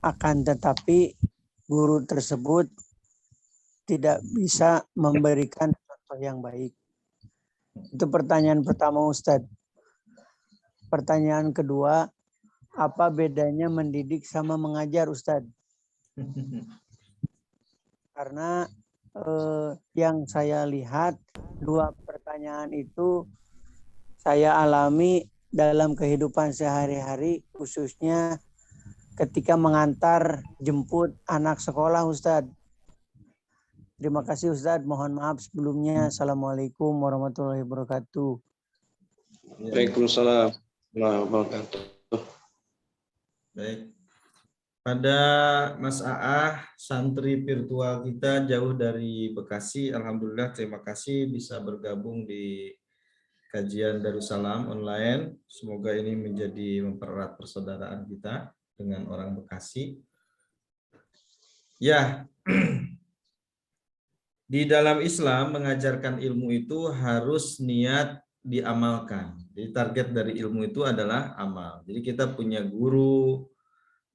akan tetapi guru tersebut tidak bisa memberikan contoh yang baik. Itu pertanyaan pertama Ustadz. Pertanyaan kedua, apa bedanya mendidik sama mengajar Ustadz? Karena yang saya lihat, dua pertanyaan itu saya alami dalam kehidupan sehari-hari, khususnya ketika mengantar jemput anak sekolah Ustadz. Terima kasih Ustadz, mohon maaf sebelumnya. Assalamualaikum warahmatullahi wabarakatuh. Waalaikumsalam warahmatullahi wabarakatuh. Baik. Pada Mas Aah, santri virtual kita jauh dari Bekasi. Alhamdulillah, terima kasih bisa bergabung di kajian Darussalam online. Semoga ini menjadi mempererat persaudaraan kita dengan orang Bekasi. Ya, di dalam Islam mengajarkan ilmu itu harus niat diamalkan. Jadi target dari ilmu itu adalah amal. Jadi kita punya guru,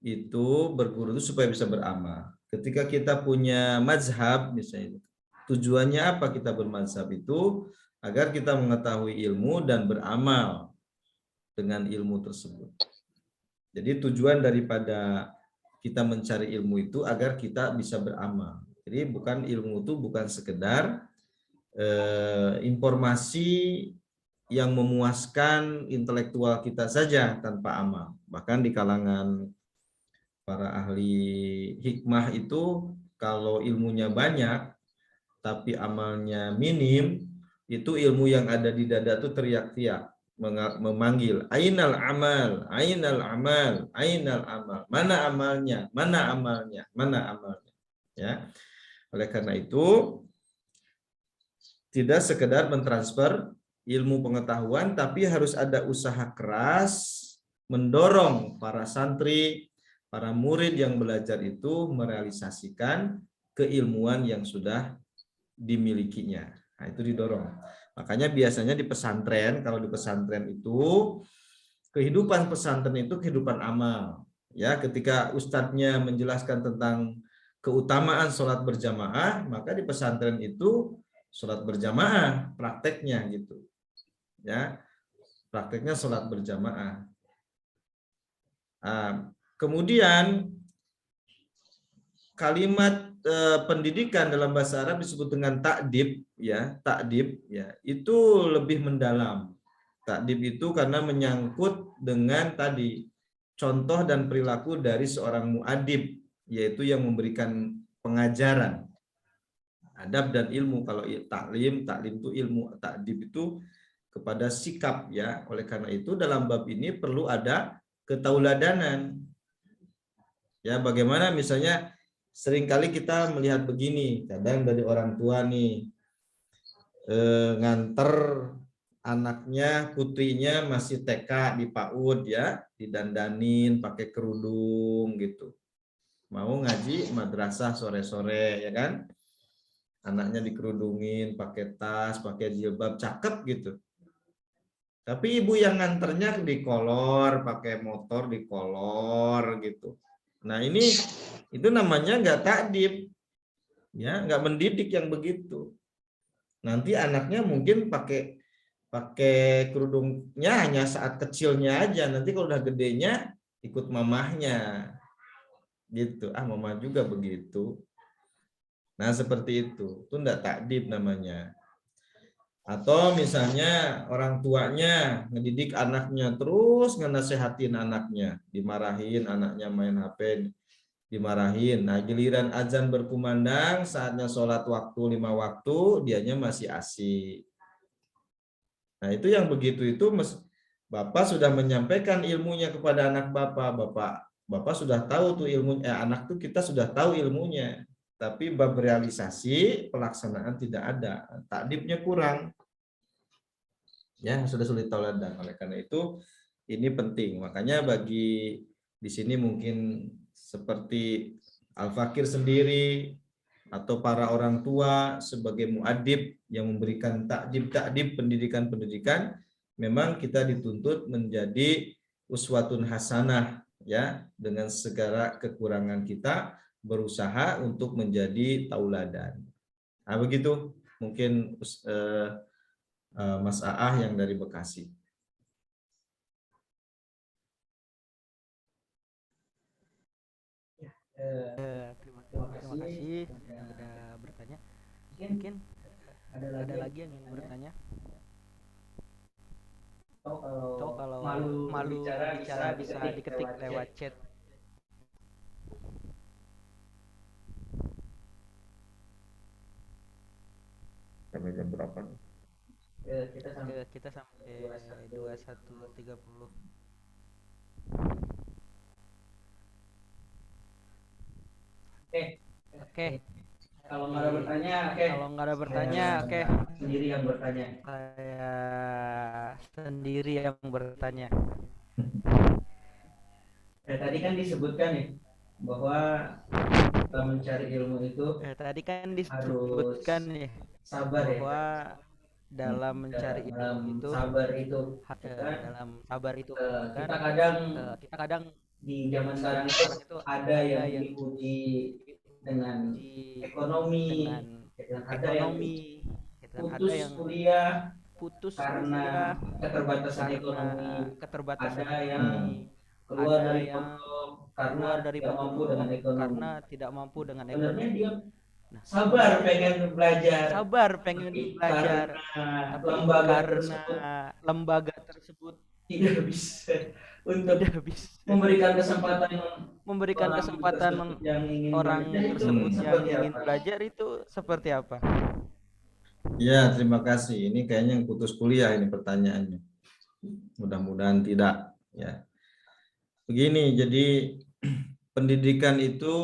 itu berguru itu supaya bisa beramal. Ketika kita punya mazhab misalnya, tujuannya apa kita bermazhab itu? Agar kita mengetahui ilmu dan beramal dengan ilmu tersebut. Jadi tujuan daripada kita mencari ilmu itu agar kita bisa beramal. Jadi bukan ilmu itu bukan sekedar informasi yang memuaskan intelektual kita saja tanpa amal. Bahkan di kalangan para ahli hikmah itu kalau ilmunya banyak tapi amalnya minim, itu ilmu yang ada di dada itu teriak-teriak memanggil ainal amal, ainal amal, ainal amal, mana amalnya, mana amalnya, mana amalnya, ya. Oleh karena itu tidak sekedar mentransfer ilmu pengetahuan, tapi harus ada usaha keras mendorong para santri, para murid yang belajar itu merealisasikan keilmuan yang sudah dimilikinya. Nah, itu didorong. Makanya biasanya di pesantren, kalau di pesantren itu kehidupan pesantren itu kehidupan amal. Ya, ketika ustadznya menjelaskan tentang keutamaan sholat berjamaah, maka di pesantren itu sholat berjamaah prakteknya gitu. Ya, prakteknya sholat berjamaah. Kemudian kalimat pendidikan dalam bahasa Arab disebut dengan ta'dib, ya, ta'dib, ya, itu lebih mendalam. Ta'dib itu karena menyangkut dengan tadi contoh dan perilaku dari seorang mu'adib, yaitu yang memberikan pengajaran. Adab dan ilmu, kalau taklim itu ilmu, ta'dib itu kepada sikap, ya. Oleh karena itu dalam bab ini perlu ada ketauladanan. Ya, bagaimana misalnya seringkali kita melihat begini, kadang dari orang tua nih nganter anaknya, putrinya masih TK di PAUD, ya, didandanin pakai kerudung gitu. Mau ngaji madrasah sore-sore, ya kan? Anaknya dikerudungin, pakai tas, pakai jilbab, cakep gitu. Tapi ibu yang nganternya dikolor, pakai motor dikolor gitu. Nah, ini itu namanya nggak ta'dib, ya, nggak mendidik yang begitu. Nanti anaknya mungkin pakai kerudungnya hanya saat kecilnya aja, nanti kalau udah gedenya ikut mamahnya gitu. Mama juga begitu. Nah, seperti itu enggak ta'dib namanya. Atau misalnya orang tuanya ngedidik anaknya, terus ngenasehatin anaknya, dimarahin anaknya main HP, dimarahin. Nah, giliran azan berkumandang, saatnya sholat waktu 5 waktu, dianya masih asik. Nah, itu yang begitu itu Bapak sudah menyampaikan ilmunya kepada anak Bapak sudah tahu tuh ilmu, anak tuh kita sudah tahu ilmunya. Tapi bab realisasi pelaksanaan tidak ada, takdibnya kurang, ya, sudah sulit tauladan. Oleh karena itu ini penting. Makanya bagi di sini mungkin seperti Al-Fakir sendiri atau para orang tua sebagai muadib yang memberikan takdib pendidikan, memang kita dituntut menjadi uswatun hasanah, ya, dengan segala kekurangan kita berusaha untuk menjadi tauladan. Nah, begitu mungkin Mas Aah yang dari Bekasi. Terima kasih yang sudah bertanya. Mungkin ada lagi yang ingin bertanya. Atau kalau malu bicara bisa diketik lewat chat. Sampai jam berapa? Kita sampai 21.30. Oke. Kalau nggak ada bertanya, oke. Kalau nggak ada bertanya, oke. Sendiri yang bertanya. Saya sendiri yang bertanya. Tadi kan disebutkan nih bahwa kita mencari ilmu itu Tadi kan disebutkan nih sabar, bahwa ya. dalam mencari ilmu itu sabar itu dalam sabar itu kita kadang di zaman sekarang itu ada yang diuji dengan ekonomi, ada yang putus kuliah karena keterbatasan ekonomi, ada yang keluar dari pondok karena tidak mampu dengan ekonomi. Sebenarnya dia sabar pengen belajar, tapi karena lembaga tersebut tidak bisa untuk memberikan kesempatan orang tersebut yang ingin belajar itu seperti apa? Ya, terima kasih. Ini kayaknya yang putus kuliah ini pertanyaannya. Mudah-mudahan tidak, ya. Begini, jadi pendidikan itu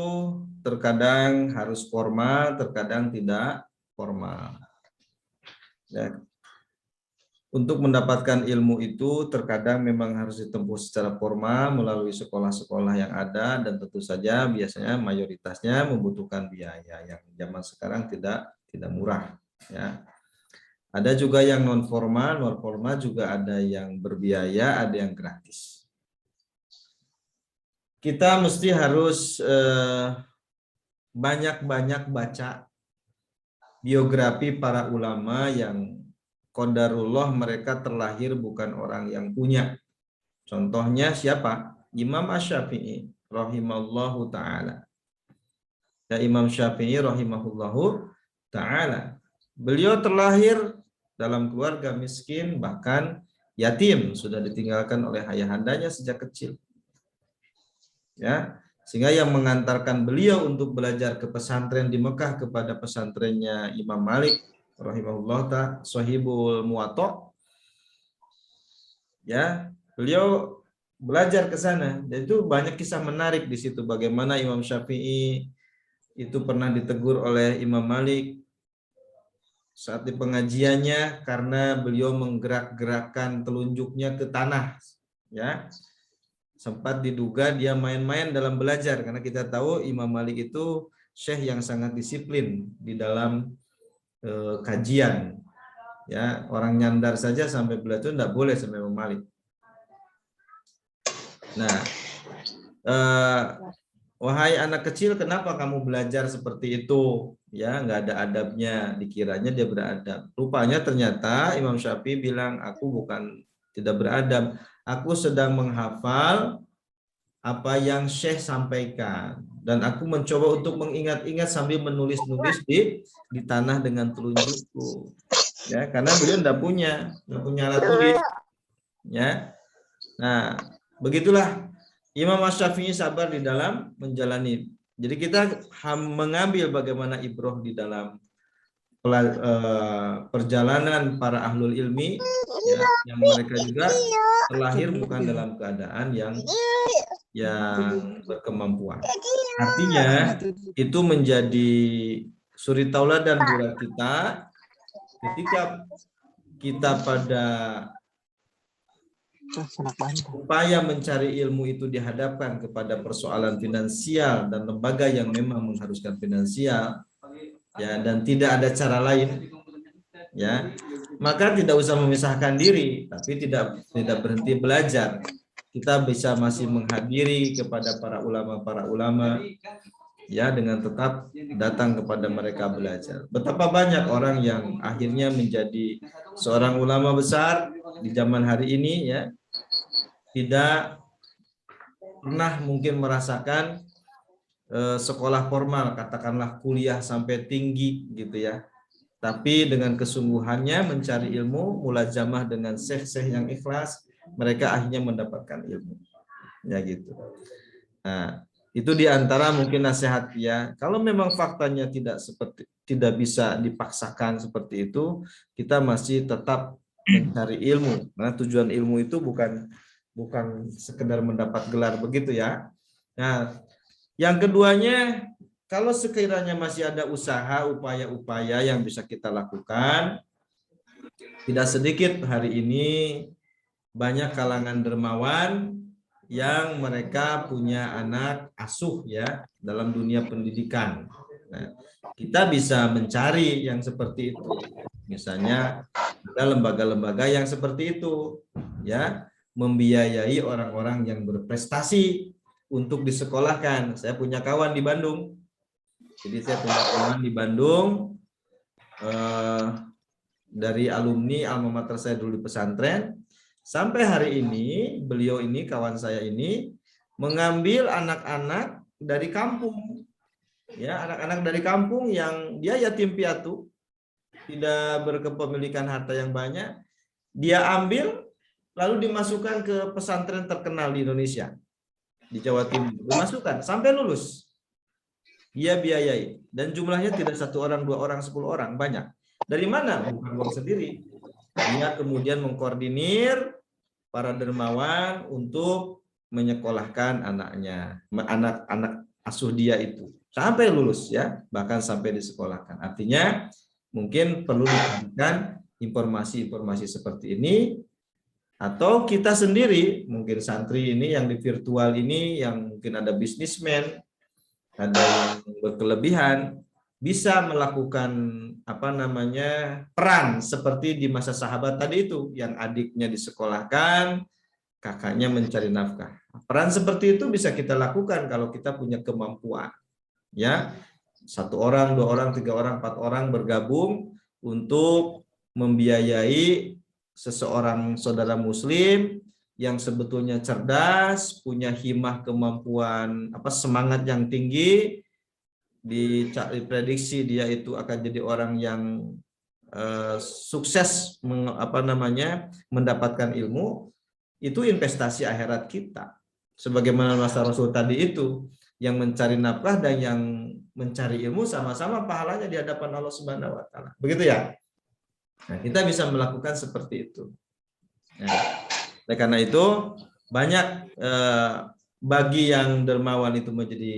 terkadang harus formal, terkadang tidak formal. Ya. untuk mendapatkan ilmu itu terkadang memang harus ditempuh secara formal melalui sekolah-sekolah yang ada, dan tentu saja biasanya mayoritasnya membutuhkan biaya yang zaman sekarang tidak murah ya. Ada juga yang non formal juga ada yang berbiaya, ada yang gratis. Kita mesti harus banyak-banyak baca biografi para ulama yang qadarullah mereka terlahir bukan orang yang punya. Contohnya siapa? Imam Asy-Syafi'i rahimallahu taala. Ya, Imam Syafi'i rahimahullahu taala. Beliau terlahir dalam keluarga miskin, bahkan yatim, sudah ditinggalkan oleh ayahandanya sejak kecil. Ya, sehingga yang mengantarkan beliau untuk belajar ke pesantren di Mekah kepada pesantrennya Imam Malik rahimahullah ta'ala, Shahibul Muwatta. Ya, beliau belajar ke sana, dan itu banyak kisah menarik di situ, bagaimana Imam Syafi'i itu pernah ditegur oleh Imam Malik saat di pengajiannya karena beliau menggerak-gerakkan telunjuknya ke tanah, ya. Sempat diduga dia main-main dalam belajar, karena kita tahu Imam Malik itu syekh yang sangat disiplin di dalam kajian. Ya, orang nyandar saja sampai belajar tidak boleh sampai Imam Malik. Nah, wahai anak kecil, kenapa kamu belajar seperti itu? Ya, nggak ada adabnya, dikiranya dia beradab. Rupanya ternyata Imam Syafi'i bilang, aku bukan tidak beradab, aku sedang menghafal apa yang Syekh sampaikan, dan aku mencoba untuk mengingat-ingat sambil menulis-nulis di tanah dengan telunjukku. Ya, karena beliau tidak punya alat tulis. Ya, nah begitulah Imam Asy-Syafi'i sabar di dalam menjalani. Jadi kita mengambil bagaimana ibroh di dalam perjalanan para ahlul ilmi, ya, yang mereka juga terlahir bukan dalam keadaan yang berkemampuan. Artinya itu menjadi suri tauladan buat kita ketika kita pada upaya mencari ilmu itu dihadapkan kepada persoalan finansial dan lembaga yang memang mengharuskan finansial, ya, dan tidak ada cara lain, ya, maka tidak usah memisahkan diri, tapi tidak berhenti belajar. Kita bisa masih menghadiri kepada para ulama, ya, dengan tetap datang kepada mereka belajar. Betapa banyak orang yang akhirnya menjadi seorang ulama besar di zaman hari ini, ya, tidak pernah mungkin merasakan sekolah formal, katakanlah kuliah sampai tinggi gitu ya, tapi dengan kesungguhannya mencari ilmu, mulazamah dengan syekh-syekh yang ikhlas, mereka akhirnya mendapatkan ilmu, ya gitu. Nah, itu diantara mungkin nasihat, ya. Kalau memang faktanya tidak bisa dipaksakan seperti itu, kita masih tetap mencari ilmu. Nah, tujuan ilmu itu bukan sekedar mendapat gelar begitu, ya. Nah, yang keduanya, kalau sekiranya masih ada usaha, upaya-upaya yang bisa kita lakukan, tidak sedikit hari ini banyak kalangan dermawan yang mereka punya anak asuh, ya, dalam dunia pendidikan. Nah, kita bisa mencari yang seperti itu. Misalnya ada lembaga-lembaga yang seperti itu, ya, membiayai orang-orang yang berprestasi untuk disekolahkan. Saya punya kawan di Bandung. Jadi saya punya kawan di Bandung dari alumni alma mater saya dulu di pesantren. Sampai hari ini beliau ini, kawan saya ini, mengambil anak-anak dari kampung, ya, anak-anak dari kampung yang dia yatim piatu, tidak berkepemilikan harta yang banyak, dia ambil lalu dimasukkan ke pesantren terkenal di Indonesia, di Jawa Timur, dimasukkan sampai lulus. Dia biayai, dan jumlahnya tidak 1 orang, 2 orang, 10 orang, banyak. Dari mana? Bukan uang sendiri. Dia kemudian mengkoordinir para dermawan untuk menyekolahkan anaknya, anak-anak asuh dia itu sampai lulus, ya, bahkan sampai disekolahkan. Artinya mungkin perlu diperhatikan informasi-informasi seperti ini, atau kita sendiri, mungkin santri ini yang di virtual ini, yang mungkin ada bisnismen, ada yang berkelebihan, bisa melakukan peran seperti di masa sahabat tadi itu, yang adiknya disekolahkan, kakaknya mencari nafkah. Peran seperti itu bisa kita lakukan kalau kita punya kemampuan. Ya, 1 orang, 2 orang, 3 orang, 4 orang bergabung untuk membiayai seseorang saudara muslim yang sebetulnya cerdas, punya himah, kemampuan, semangat yang tinggi, diprediksi dia itu akan jadi orang yang sukses mendapatkan ilmu. Itu investasi akhirat kita. Sebagaimana masa Rasul tadi itu, yang mencari nafkah dan yang mencari ilmu sama-sama pahalanya di hadapan Allah Subhanahu wa taala. Begitu ya? Nah, kita bisa melakukan seperti itu. Nah, oleh karena itu banyak bagi yang dermawan itu menjadi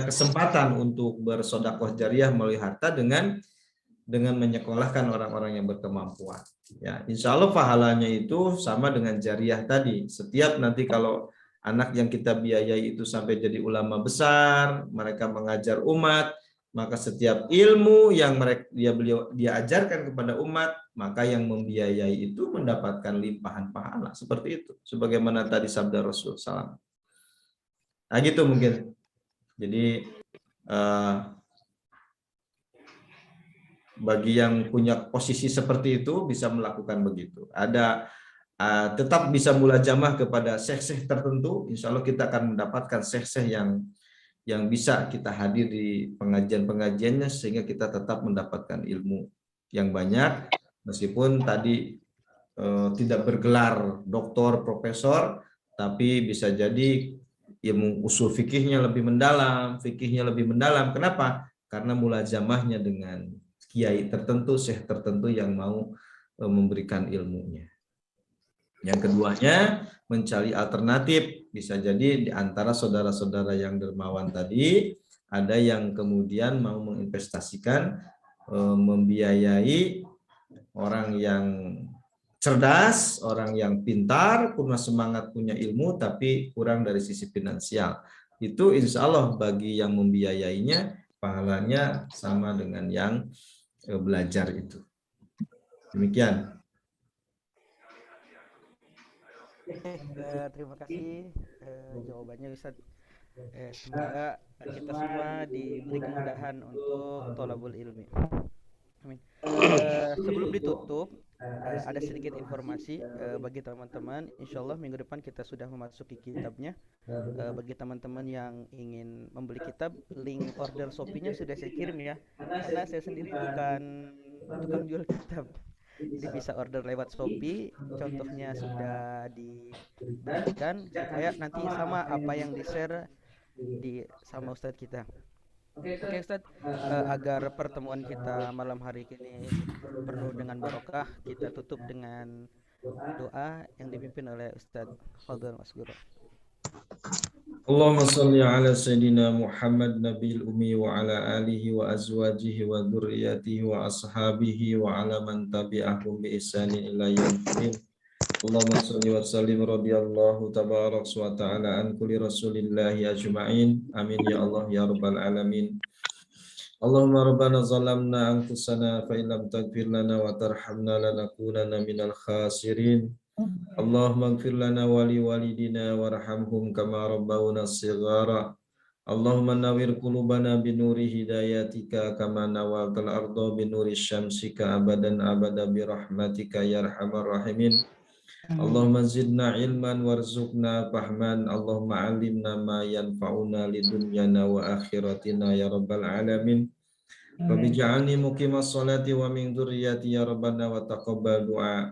kesempatan untuk bersedekah jariyah melalui harta dengan menyekolahkan orang-orang yang berkemampuan. Ya, insya Allah pahalanya itu sama dengan jariyah tadi. Setiap nanti kalau anak yang kita biayai itu sampai jadi ulama besar, mereka mengajar umat, maka setiap ilmu yang dia ajarkan kepada umat, maka yang membiayai itu mendapatkan limpahan pahala. Seperti itu, sebagaimana tadi sabda Rasul SAW. Nah gitu mungkin. Jadi bagi yang punya posisi seperti itu bisa melakukan begitu. Ada tetap bisa mulajamah kepada syekh-syekh tertentu. Insya Allah kita akan mendapatkan syekh-syekh yang bisa kita hadir di pengajian-pengajiannya sehingga kita tetap mendapatkan ilmu yang banyak meskipun tadi tidak bergelar doktor, profesor, tapi bisa jadi ilmu usul fikihnya lebih mendalam, Kenapa? Karena mulajamahnya dengan kiai tertentu, syekh tertentu yang mau memberikan ilmunya. Yang keduanya, mencari alternatif. Bisa jadi di antara saudara-saudara yang dermawan tadi, ada yang kemudian mau menginvestasikan, membiayai orang yang cerdas, orang yang pintar, punya semangat, punya ilmu, tapi kurang dari sisi finansial. Itu insya Allah bagi yang membiayainya, pahalanya sama dengan yang belajar itu. Demikian. Terima kasih jawabannya Ustaz. Semoga kita semua diberi kemudahan untuk thalabul ilmi. Amin. Sebelum ditutup, ada sedikit informasi bagi teman-teman. Insya Allah minggu depan kita sudah memasuki kitabnya. Bagi teman-teman yang ingin membeli kitab, link order Shopee-nya sudah saya kirim ya. Karena saya sendiri bukan tukang jual kitab. Jadi bisa order lewat Shopee, contohnya sudah diberikan supaya nanti sama apa yang di-share sama Ustadz kita. Oke Ustadz, agar pertemuan kita malam hari ini penuh dengan barokah, kita tutup dengan doa yang dipimpin oleh Ustadz Fadhil Masguro. Allahumma salli ala Sayyidina Muhammad Nabil Ummi wa ala alihi wa azwajihi wa dhurriyyatihi wa ashabihi wa ala man tabi'ahum bi ihsanin ila yaumil. Allahumma salli wa sallim radhiyallahu tabarak wa ta'ala an kulli rasulillahi ajma'in. Amin ya Allah ya rabbal alamin. Allahumma rabbana zalamna anfusana fa in lam taghfir lana wa tarhamna lanakunanna minal khasirin. Allahumma ighfir lana wa li walidina warhamhum kama rabbawna shighara. Allahumma nawwir qulubana bi nuri hidayatika kama nawwaltal arda bi nuri syamsika abadan abada bi rahmatika ya arhamar rahimin. Allahumma zidna ilman warzuqna fahman. Allahumma alimna ma yanfa'una lidunyana wa akhiratina ya rabbal alamin. Rabbi ja'alni muqimas salati wa min dzurriyyati ya rabbana wa taqabbal du'a.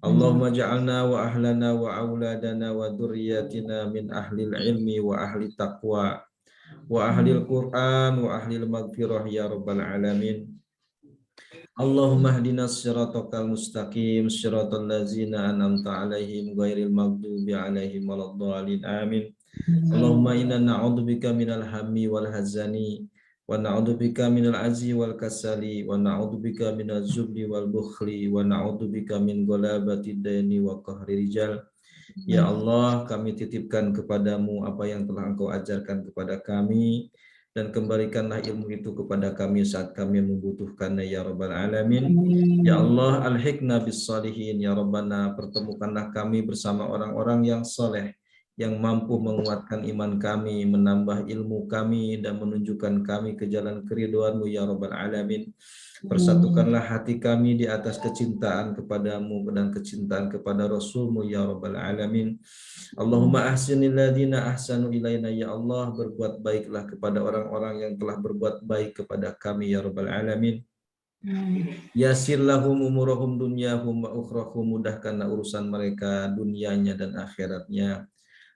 Allahumma ja'alna wa ahlana wa auladana wa dzurriyyatina min ahlil ilmi wa ahli taqwa wa ahlil Qur'an wa ahlil maghfirah ya rabbal alamin. Allahumma hdinas siratal mustaqim siratal ladzina an'amta 'alaihim ghairil maghdubi 'alaihim waladdallin amin. Allahumma inna na'udzubika minal hammi wal hazani wa na'udzubika minal azzi wal kasali, wa na'udzubika minaz zubni wal bukhli, wa na'udzubika min ghalabati daini wa qahri rijal. Ya Allah, kami titipkan kepadamu apa yang telah Engkau ajarkan kepada kami, dan kembalikanlah ilmu itu kepada kami saat kami membutuhkannya ya Rabbal Alamin. Ya Allah, alhiqna bis salihin ya Rabbana, pertemukanlah kami bersama orang-orang yang soleh, yang mampu menguatkan iman kami, menambah ilmu kami, dan menunjukkan kami ke jalan keriduanmu ya Rabbal Alamin. Persatukanlah hati kami di atas kecintaan kepadamu dan kecintaan kepada Rasulmu ya Rabbal Alamin. Allahumma ahsinil ladina ahsanu ilaina ya Allah, berbuat baiklah kepada orang-orang yang telah berbuat baik kepada kami ya Rabbal Alamin. Yasir lahum umurahum dunyahum wa ukhrahum, mudahkanlah urusan mereka dunianya dan akhiratnya.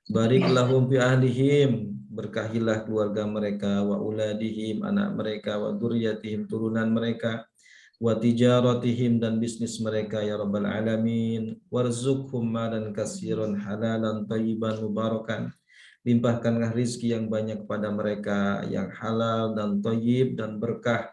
Barik lahum fi ahlihim, berkahilah keluarga mereka, wa uladihim, anak mereka, wa dzurriyyatihim, turunan mereka, wa tijaratihim, dan bisnis mereka ya Rabbal Alamin. Warzuqhum malan katsiran halalan thayyiban mubarakan, limpahkanlah rizki yang banyak pada mereka, yang halal dan thayyib dan berkah.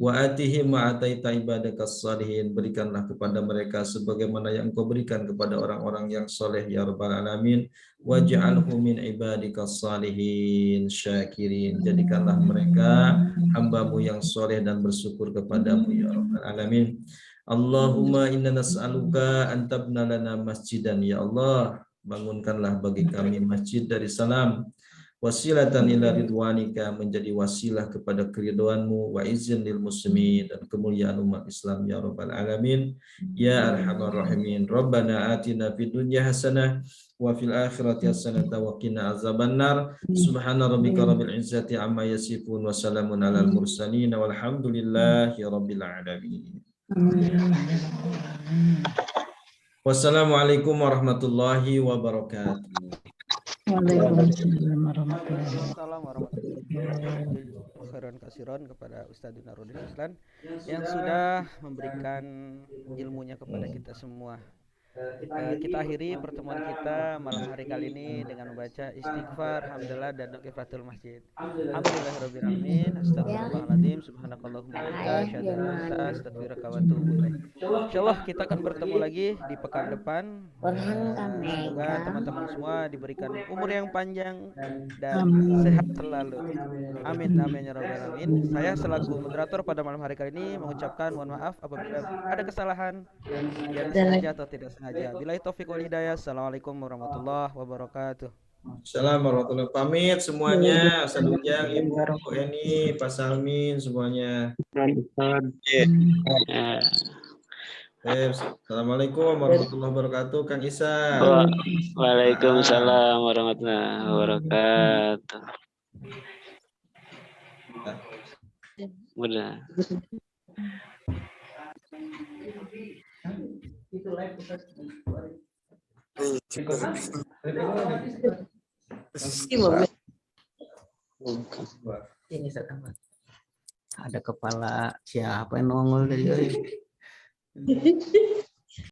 Wa atihim ma ataita ibadakas salihin, berikanlah kepada mereka sebagaimana yang Engkau berikan kepada orang-orang yang soleh ya Rabbal Alamin. Waj'alhum min ibadikas salihin syakirin, jadikanlah mereka hamba-Mu yang soleh dan bersyukur kepadamu ya Rabbal Alamin. Allahumma inna nas'aluka an tabna lana masjidan ya Allah, bangunkanlah bagi kami masjid dari salam, wasilatan ila ridwanika, menjadi wasilah kepada keridhoanmu, wa izin lil muslimin, dan kemuliaan umat Islam ya Rabbal Alamin. Ya Arhamar Rahimin. Rabbana atina fid dunya hasanah wa fil akhirati hasanah wa qina azabannar. Subhana rabbika rabbil izzati amma yasifun, wa salamun alal mursalin, walhamdulillahi rabbil alamin. Wassalamualaikum warahmatullahi wabarakatuh. Waalaikumsalam warahmatullahi Assalamualaikum warahmatullahi wabarakatuh kepada Ustadz Dinarudin Ruslan yang sudah memberikan ilmunya kepada kita semua. Kita akhiri pertemuan kita malam hari kali ini dengan membaca istighfar, hamdalah, dan kifaratul masjid. Alhamdulillahirabbil alamin, astagfirullahaladzim, subhanakallahumma wa bihamdika, asyhadu an la ilaha illa anta, astaghfiruka wa atubu ilaik. Insyaallah kita akan bertemu lagi di pekan depan. Semoga teman-teman semua diberikan umur yang panjang dan sehat selalu. Amin amin ya rabbal alamin. Saya selaku moderator pada malam hari kali ini mengucapkan mohon maaf apabila ada kesalahan yang sengaja atau tidak sengaja. Billahi taufiq wal hidayah. Assalamualaikum warahmatullahi wabarakatuh. Assalamualaikum warahmatullahi wabarakatuh. Pamit semuanya, Ustaz Ujang, Ibu Eni, Pak Salmin, semuanya. Assalamualaikum warahmatullahi wabarakatuh. Kang Isa. Waalaikumsalam warahmatullahi wabarakatuh. Mudah. Ini saya tambah. Ada kepala siapa yang nongol dari